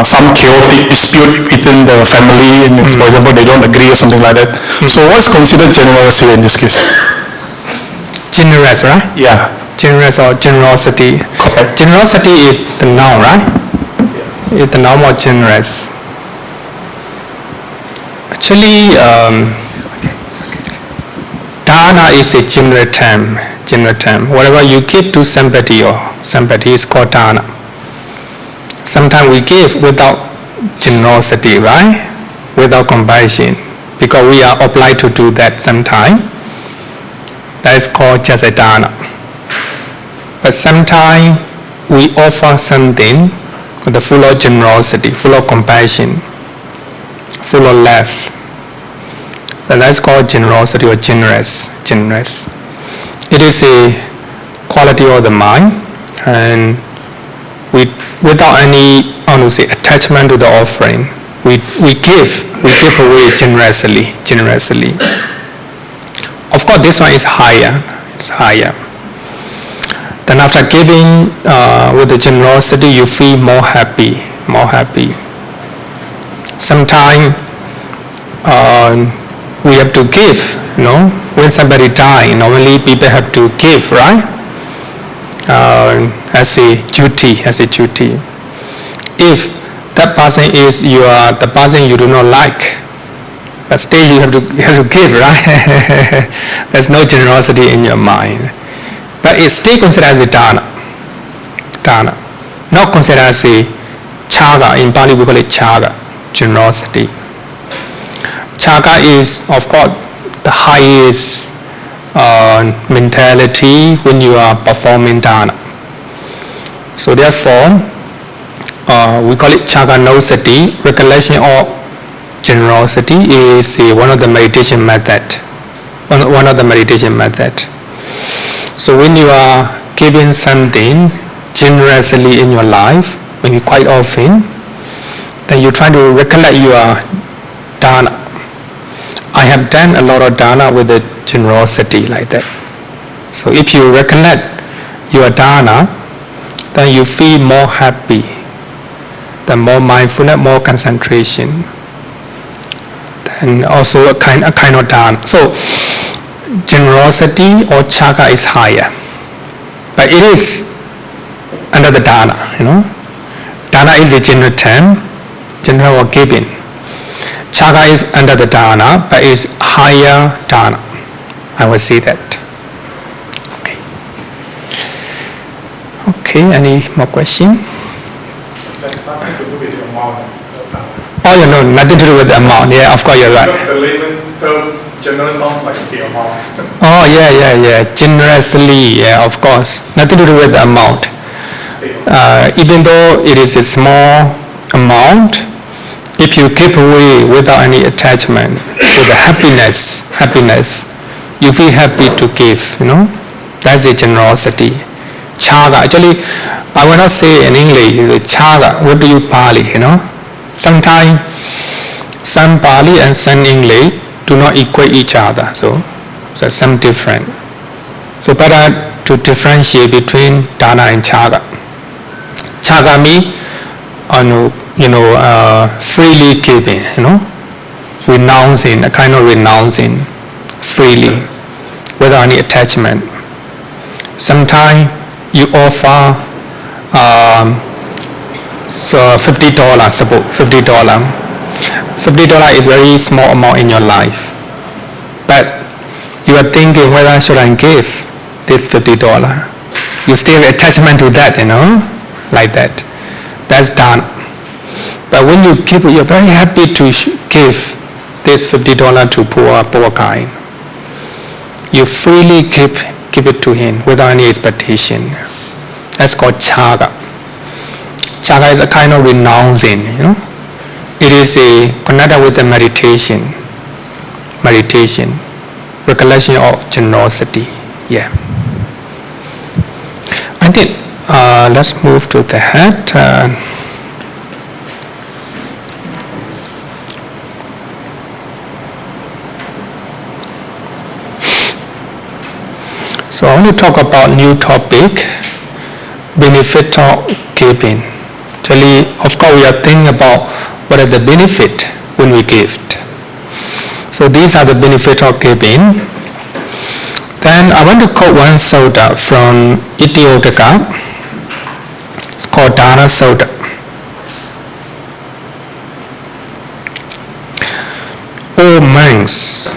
some chaotic dispute within the family, and for example, they don't agree or something like that. So what's considered generosity in this case? Generous, right? Yeah. Generous or generosity. Correct. Generosity is the noun, right? It's the noun of generous. Actually, Dāna is a general term. Whatever you give to somebody is called Dāna. Sometimes we give without generosity, right? Without compassion, because we are obliged to do that sometimes. That is called just a Dāna. But sometimes we offer something with the full of generosity, full of compassion, full of love. And that's called generosity or generous. It is a quality of the mind, and without any attachment to the offering, we give away generously. Of course, this one is higher. It's higher. Then after giving with the generosity, you feel more happy. Sometimes we have to give, when somebody dies, normally people have to give, right? As a duty. If that person is the person you do not like, but still you have to give, right? There's no generosity in your mind. But it's still considered as a Dāna. Not considered as a Chāga. In Pali we call it Chāga, generosity. Chāga is, of course, the highest mentality when you are performing Dāna. So therefore, we call it Chāganosati. Recollection of generosity is one of the meditation method. So when you are giving something generously in your life, maybe quite often, then you try to recollect your Dāna. I have done a lot of Dāna with the generosity like that. So if you recollect your Dāna, then you feel more happy, then more mindfulness, more concentration, and also a kind of Dāna. So generosity or Chāga is higher, but it is under the Dāna. Dāna is a general term, general or giving. Chāga is under the Dāna, but is higher Dāna. I will say that. Okay, any more question? That's nothing to do with the amount. Oh, nothing to do with the amount. Yeah, of course you're right. Because the layman terms, generous sounds like the amount. Oh, yeah. Generously, yeah, of course. Nothing to do with the amount. Even though it is a small amount, if you give away without any attachment, with the happiness, you feel happy to give, That's the generosity. Chāga, actually, I will not say in English, it's Chāga. What do you Pali, Sometimes some Pali and some English do not equate each other, so there's some different. So better to differentiate between Dāna and Chāga. Chāga means, freely giving, renouncing, a kind of renouncing freely, without any attachment. Sometimes you offer $50, suppose $50. $50 is very small amount in your life, but You are thinking whether should I give this $50. You still have attachment to that, like that. That's dāna. But when you give, you're very happy to give this $50 to poor guy. You freely give it to him without any expectation. That's called chaga. Chaga is a kind of renouncing, It is connected with the meditation, recollection of generosity. Yeah. I think let's move to the head. So I want to talk about new topic, benefit of giving. Actually, of course, we are thinking about what are the benefit when we give. So these are the benefit of giving. Then I want to quote one sutta from Itiotaka. It's called Dāna Sutta. O monks,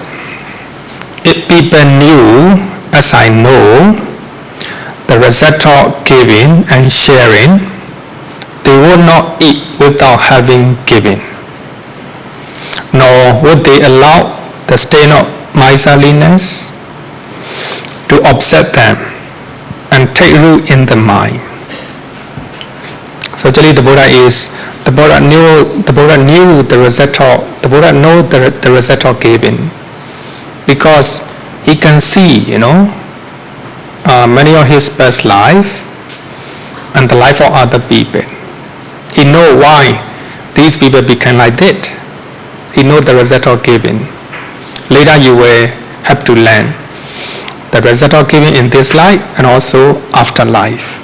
if people knew as I know the result of giving and sharing, they would not eat without having given, nor would they allow the stain of miserliness to upset them and take root in the mind. So actually the Buddha knew the result of giving, because he can see, many of his past life and the life of other people. He know why these people became like that. He know the result of giving. Later you will have to learn the result of giving in this life and also afterlife.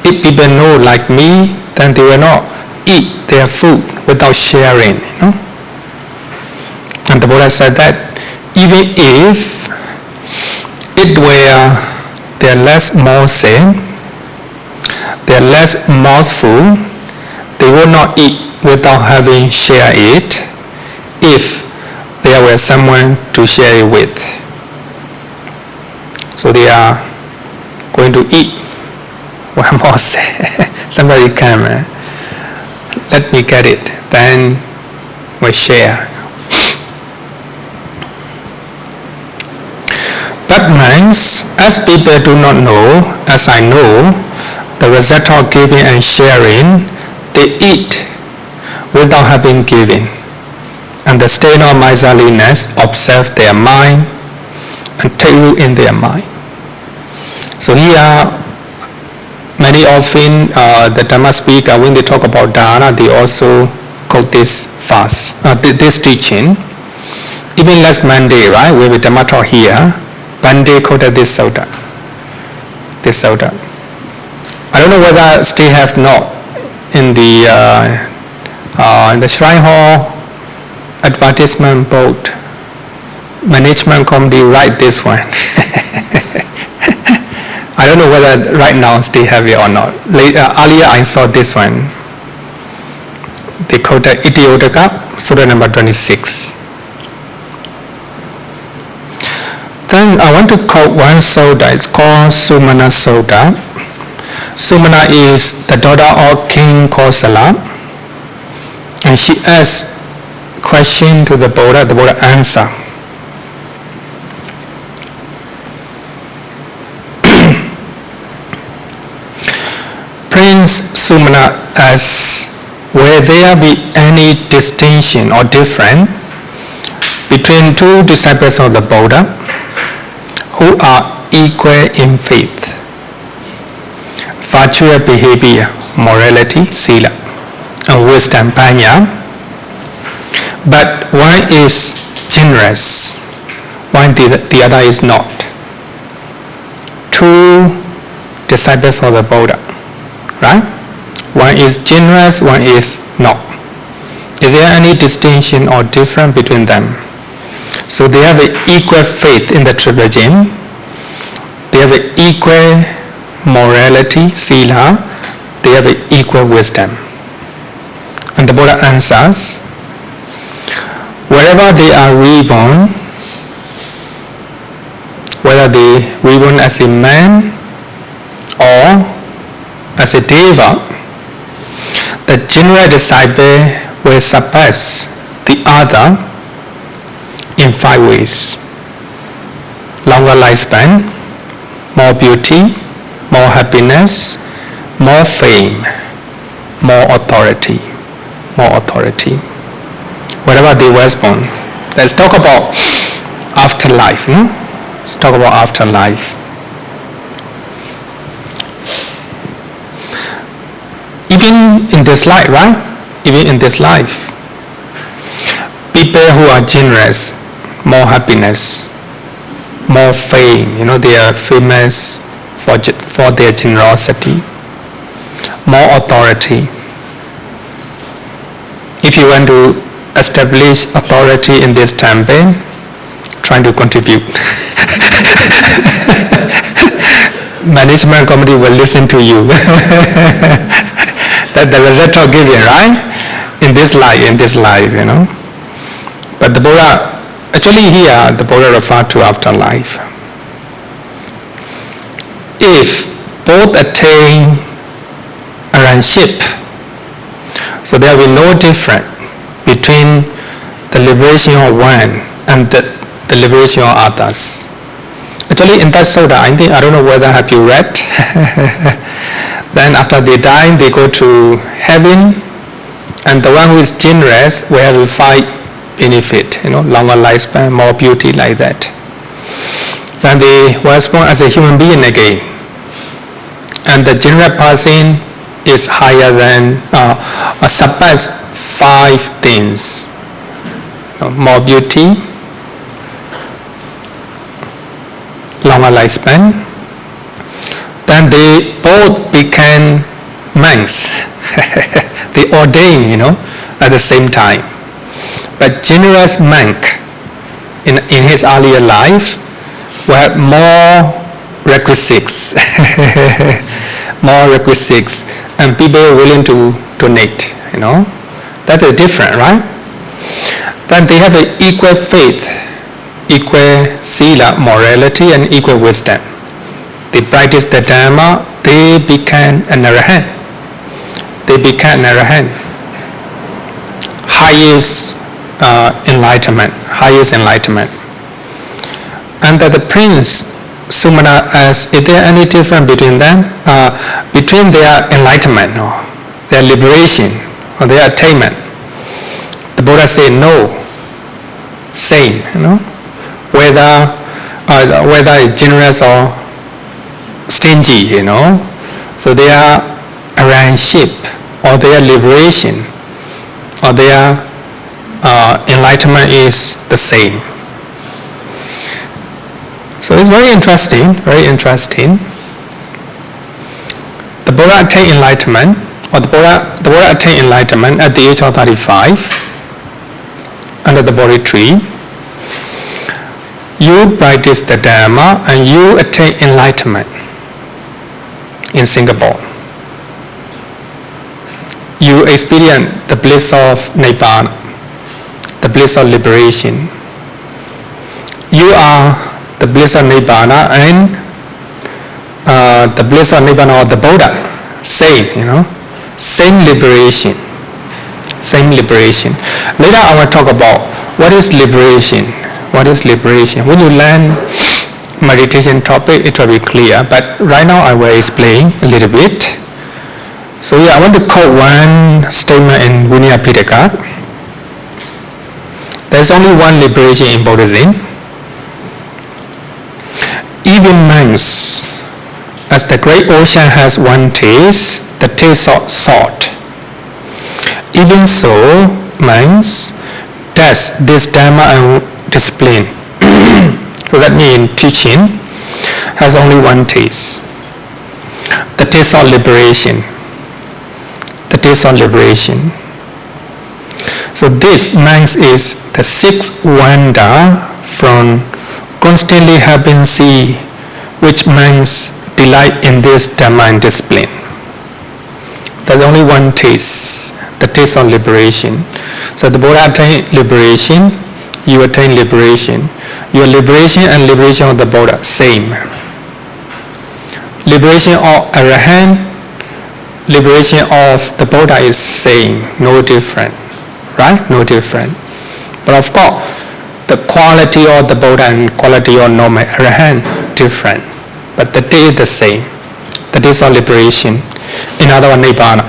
If people know like me, then they will not eat their food without sharing. And the Buddha said that even if it were their last morsel, their last mouthful, they would not eat without having shared it if there were someone to share it with. So they are going to eat one morsel. Somebody come, let me get it, then we share. But monks, as people do not know, as I know, the result of giving and sharing, they eat without having given, and the stain of miserliness observe their mind and take root in their mind. So here, many often the Dhamma speaker, when they talk about Dāna, they also quote this verse, this teaching. Even last Monday, right, we have a Dhamma talk here. Monday quoted this sutta. I don't know whether still have not in the Shrine Hall advertisement board. Management committee write this one. I don't know whether right now still have it or not. Earlier I saw this one. They quoted Itiotaka, Sutta number 26. Then I want to quote one sutta. It's called Sumanā Sutta. Sumanā is the daughter of King Kosala, and she asked question to the Buddha. The Buddha answer. Prince Sumanā asks, will there be any distinction or difference between two disciples of the Buddha who are equal in faith, virtuous behavior, morality, sila, and wisdom, panya, but one is generous, one the other is not? Two disciples of the Buddha, right? One is generous, one is not. Is there any distinction or difference between them? So they have an equal faith in the triple gem. They have an equal morality, sila. They have an equal wisdom. And the Buddha answers, wherever they are reborn, whether they reborn as a man or as a deva, the general disciple will surpass the other in 5 ways: longer lifespan, more beauty, more happiness, more fame, more authority, wherever they were born. Let's talk about afterlife. Let's talk about afterlife. Even in this life, right? Even in this life, people who are generous, more happiness, more fame. They are famous for their generosity, more authority. If you want to establish authority in this temple, trying to contribute. Management committee will listen to you. That the result of giving, right? In this life, But the Buddha, actually here, the Buddha referred to afterlife. If both attain arahantship, so there will be no difference between the liberation of one and the liberation of others. Actually, in that sutta, I don't know whether have you read. Then after they die, they go to heaven, and the one who is generous will have 5 benefit, longer lifespan, more beauty, like that. Then they was born as a human being again, and the generous person is higher than surpass 5 things: more beauty, longer lifespan. Then they both became monks. They ordained, at the same time. But generous monk in his earlier life will have more requisites, and people are willing to donate. That is different, right? Then they have an equal faith, equal sila, morality, and equal wisdom. They practice the Dharma, they become an arahant. Highest enlightenment. And that the prince Sumanā asks, is there any difference between them? Between their enlightenment, or their liberation, or their attainment? The Buddha said no. Same, whether it's generous or stingy, So their arahantship, or their liberation, or their enlightenment is the same. So it's very interesting. The Buddha attained enlightenment, or the Buddha attained enlightenment at the age of 35 under the Bodhi tree. You practice the Dharma and you attain enlightenment in Singapore. You experience the bliss of Nibbana, the bliss of liberation. You are the bliss of Nibbana and the bliss of Nibbana of the Buddha. Same, same liberation. Later I will talk about what is liberation. When you learn meditation topic, it will be clear. But right now I will explain a little bit. So I want to quote one statement in Vinaya Pitaka. There's only one liberation in Buddhism. Even monks, as the great ocean has one taste, the taste of salt. Even so, monks test this Dharma and discipline. So that means teaching has only one taste. The taste of liberation. So this monks is the 6th wonder from constantly having sea, which monks delight in this Dharma and discipline. There's only one taste, the taste of liberation. So the Buddha attained liberation you attain liberation. Your liberation and liberation of the Buddha, same. Liberation of Arahant, liberation of the Buddha is same, no different, right? No different. But of course, the quality of the Buddha and quality of normal Arahant different. But the day is the same. The day of liberation. In other words, Nibbana.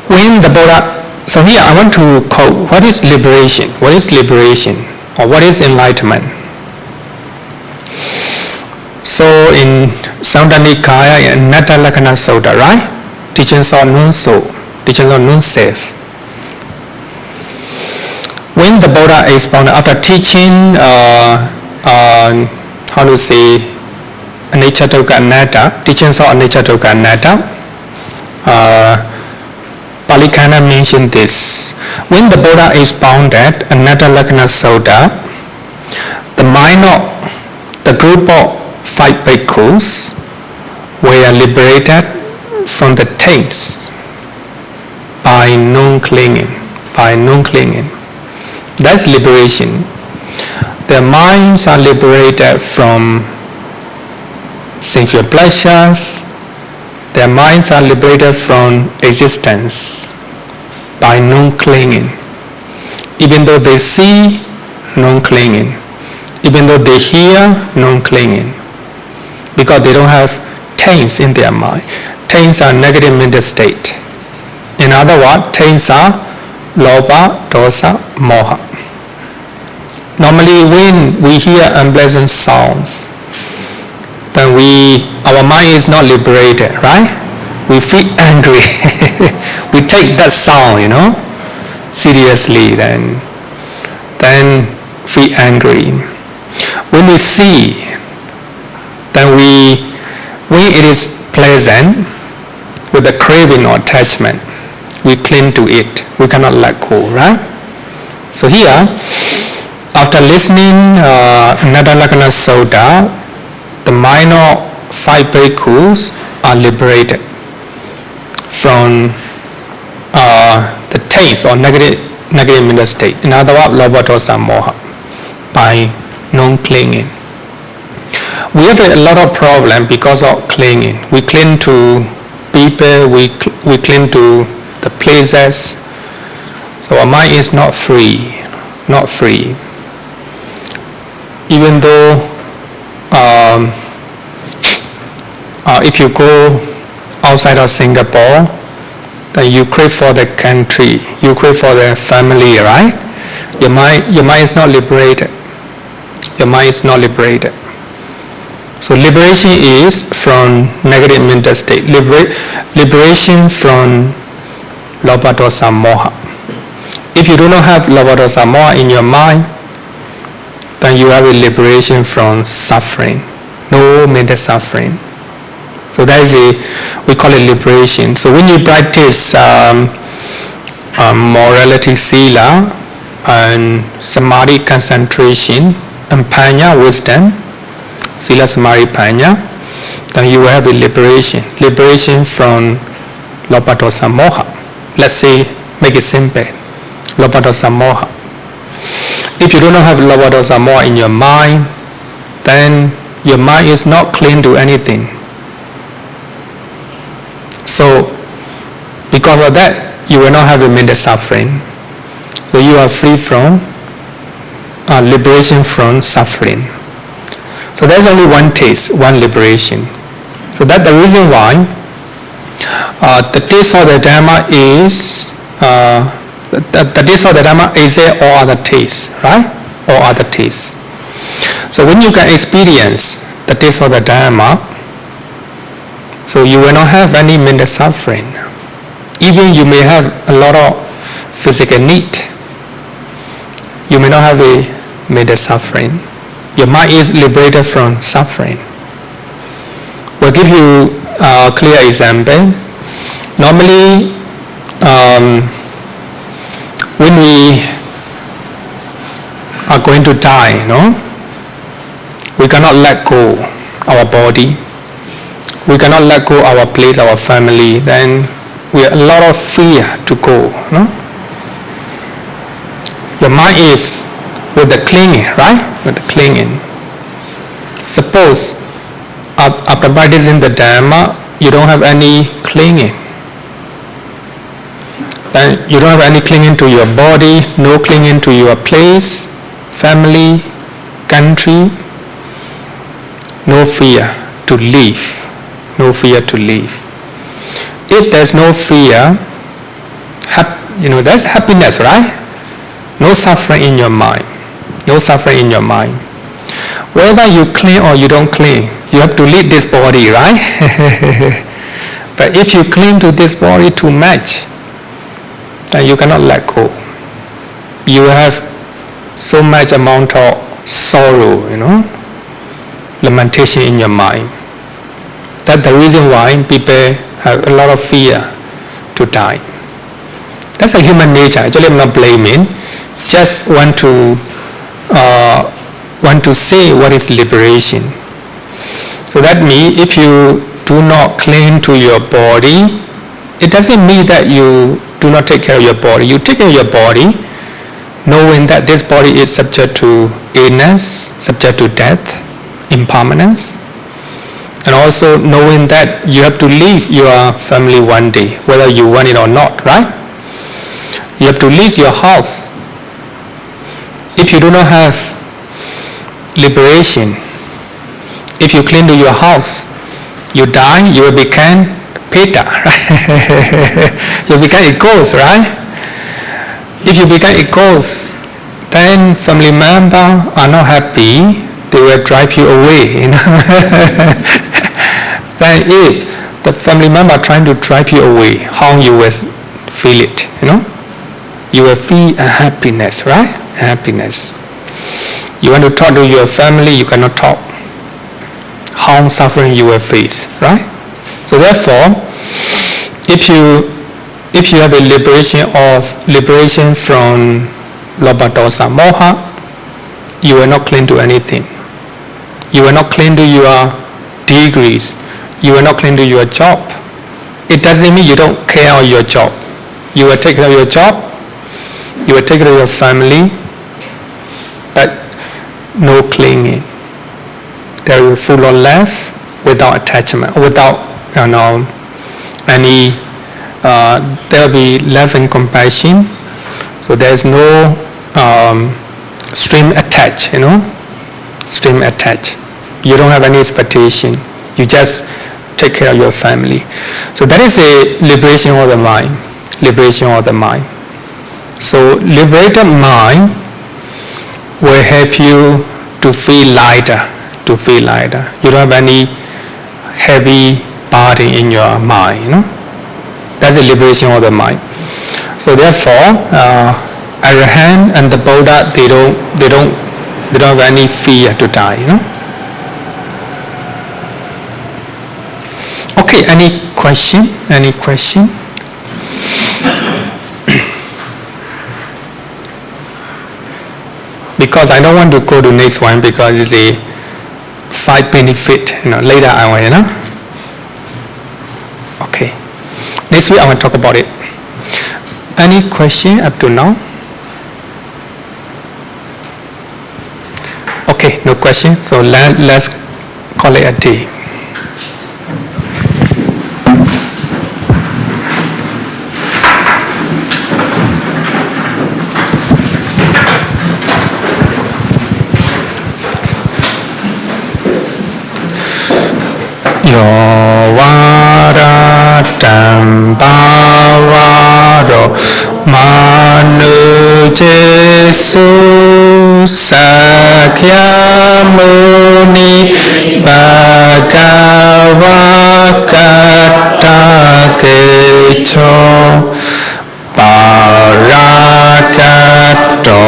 When the Buddha, so here I want to quote, what is liberation? What is liberation? Or what is enlightenment? So in Samyutta Nikaya and Natalakkhana Sutta, right? Teachings of non-soul, teachings of non-self. When the Buddha expounded, after teaching, how to say, anicca dukkha anatta, teachings of anicca dukkha anatta, Pali Canon mentioned this. When the Buddha expounded Natalakkhana Sutta, the mind of the group of 5 bhikkhus were liberated from the taints by non-clinging. That's liberation. Their minds are liberated from sensual pleasures. Their minds are liberated from existence by non-clinging. Even though they see, non-clinging. Even though they hear, non-clinging. Because they don't have taints in their mind. Taints are negative mental state. In other words, taints are lobha, dosa, moha. Normally when we hear unpleasant sounds, then our mind is not liberated, right? We feel angry. We take that sound, seriously, then feel angry. When we see, then when it is pleasant, with a craving or attachment, we cling to it. We cannot let go, right? So here, after listening Natalakkhana Sutta, the mind of 5 bhikkhus are liberated from the taints or negative mental state. In other words, lobha, dosa, moha, by non-clinging. We have a lot of problem because of clinging. We cling to people, we cling to the places. So our mind is not free. Even though if you go outside of Singapore, then you crave for the country, you crave for the family, right? Your mind is not liberated. So liberation is from negative mental state. Liberation from lobha, dosa, moha. If you do not have lobha, dosa, moha in your mind, then you have a liberation from suffering. No mental suffering. So that is we call it liberation. So when you practice morality, sila, and samadhi, concentration, and panya, wisdom, sila, samadhi, panya, then you will have a liberation from lobha, dosa, moha. Let's say, make it simple, lobha, dosa, moha. If you do not have lobha, dosa, moha in your mind, then your mind is not clean to anything. So, because of that, you will not have a mental suffering. So you are free from liberation from suffering. So there's only one taste, one liberation. So that's the reason why the taste of the Dhamma is the taste of the Dhamma is all other tastes, right? All other tastes. So when you can experience the taste of the Dhamma, so you will not have any mental suffering. Even you may have a lot of physical need, you may not have a mental suffering. Your mind is liberated from suffering. We'll give you a clear example. Normally, when we are going to die, we cannot let go our body. We cannot let go our place, our family. Then we have a lot of fear to go. The mind is with the clinging, right? With the clinging. Suppose after practicing the Dhamma, you don't have any clinging. Then you don't have any clinging to your body, no clinging to your place, family, country, no fear to leave, no fear to leave. If there's no fear, that's happiness, right? No suffering in your mind, no suffering in your mind. Whether you cling or you don't cling, you have to leave this body, right? But if you cling to this body too much, then you cannot let go. You have so much amount of sorrow, lamentation in your mind. That's the reason why people have a lot of fear to die. That's a human nature. Actually, I'm not blaming. Just want to say what is liberation. So that means if you do not cling to your body, it doesn't mean that you do not take care of your body. You take care of your body, knowing that this body is subject to illness, subject to death, impermanence, and also knowing that you have to leave your family one day, whether you want it or not, right? You have to leave your house. If you do not have liberation, if you cling to your house, you die, you will become Peta, right? You become a ghost, right? If you become a ghost, then family members are not happy, they will drive you away, Then if the family member are trying to drive you away, how you will feel it, You will feel a happiness, right? Happiness. You want to talk to your family, you cannot talk. How suffering you will face, right? So therefore, if you have a liberation from Lobha, Dosa, Moha, you will not cling to anything. You will not cling to your degrees. You will not cling to your job. It doesn't mean you don't care of your job. You will take care of your job. You will take care of your family, but no clinging. There will be full of love, without attachment, without any. There will be love and compassion. So there is no string attached. String attached. You don't have any expectation. You just take care of your family. So that is a liberation of the mind. Liberation of the mind. So liberated mind will help you to feel lighter. To feel lighter. You don't have any heavy burden in your mind. That's a liberation of the mind. So therefore, Arahant and the Buddha, they don't have any fear to die. Okay, any question? Any question? Because I don't want to go to next one because it's a 5 benefit, later I will, Okay. Next week I will talk about it. Any question up to now? Okay, no question. So let's call it a day. Varatam bhavaro manu jesu sakyamuni bhagavakata kecho parakato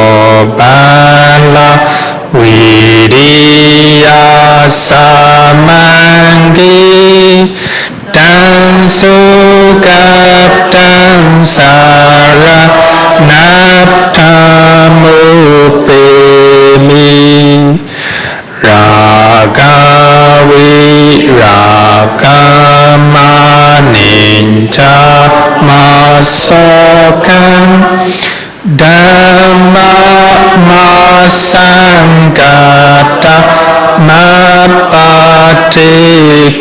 bala Viriya samangi tan sukatan saranattamupemi ragavi ragamaninca masokan dhamma ta mapate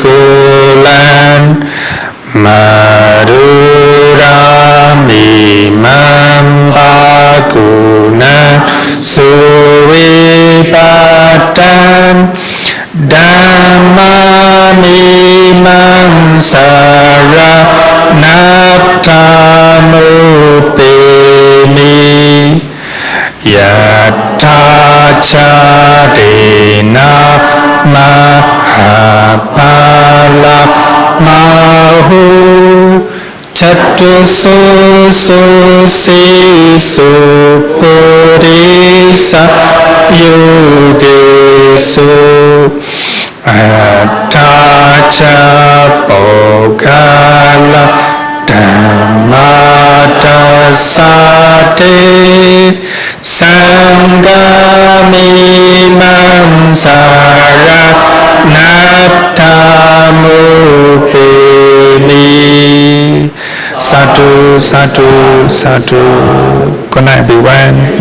kulan Madurami mambakunan suwipatan Dhammami mansara nattamupemi Yatacha dena mahapala mahu Chatusu susisu purisa yogesu Atacha pokala dhammatasate Sanggami mansara nattamupemi Sadhu, sadhu, sadhu. Good night, everyone.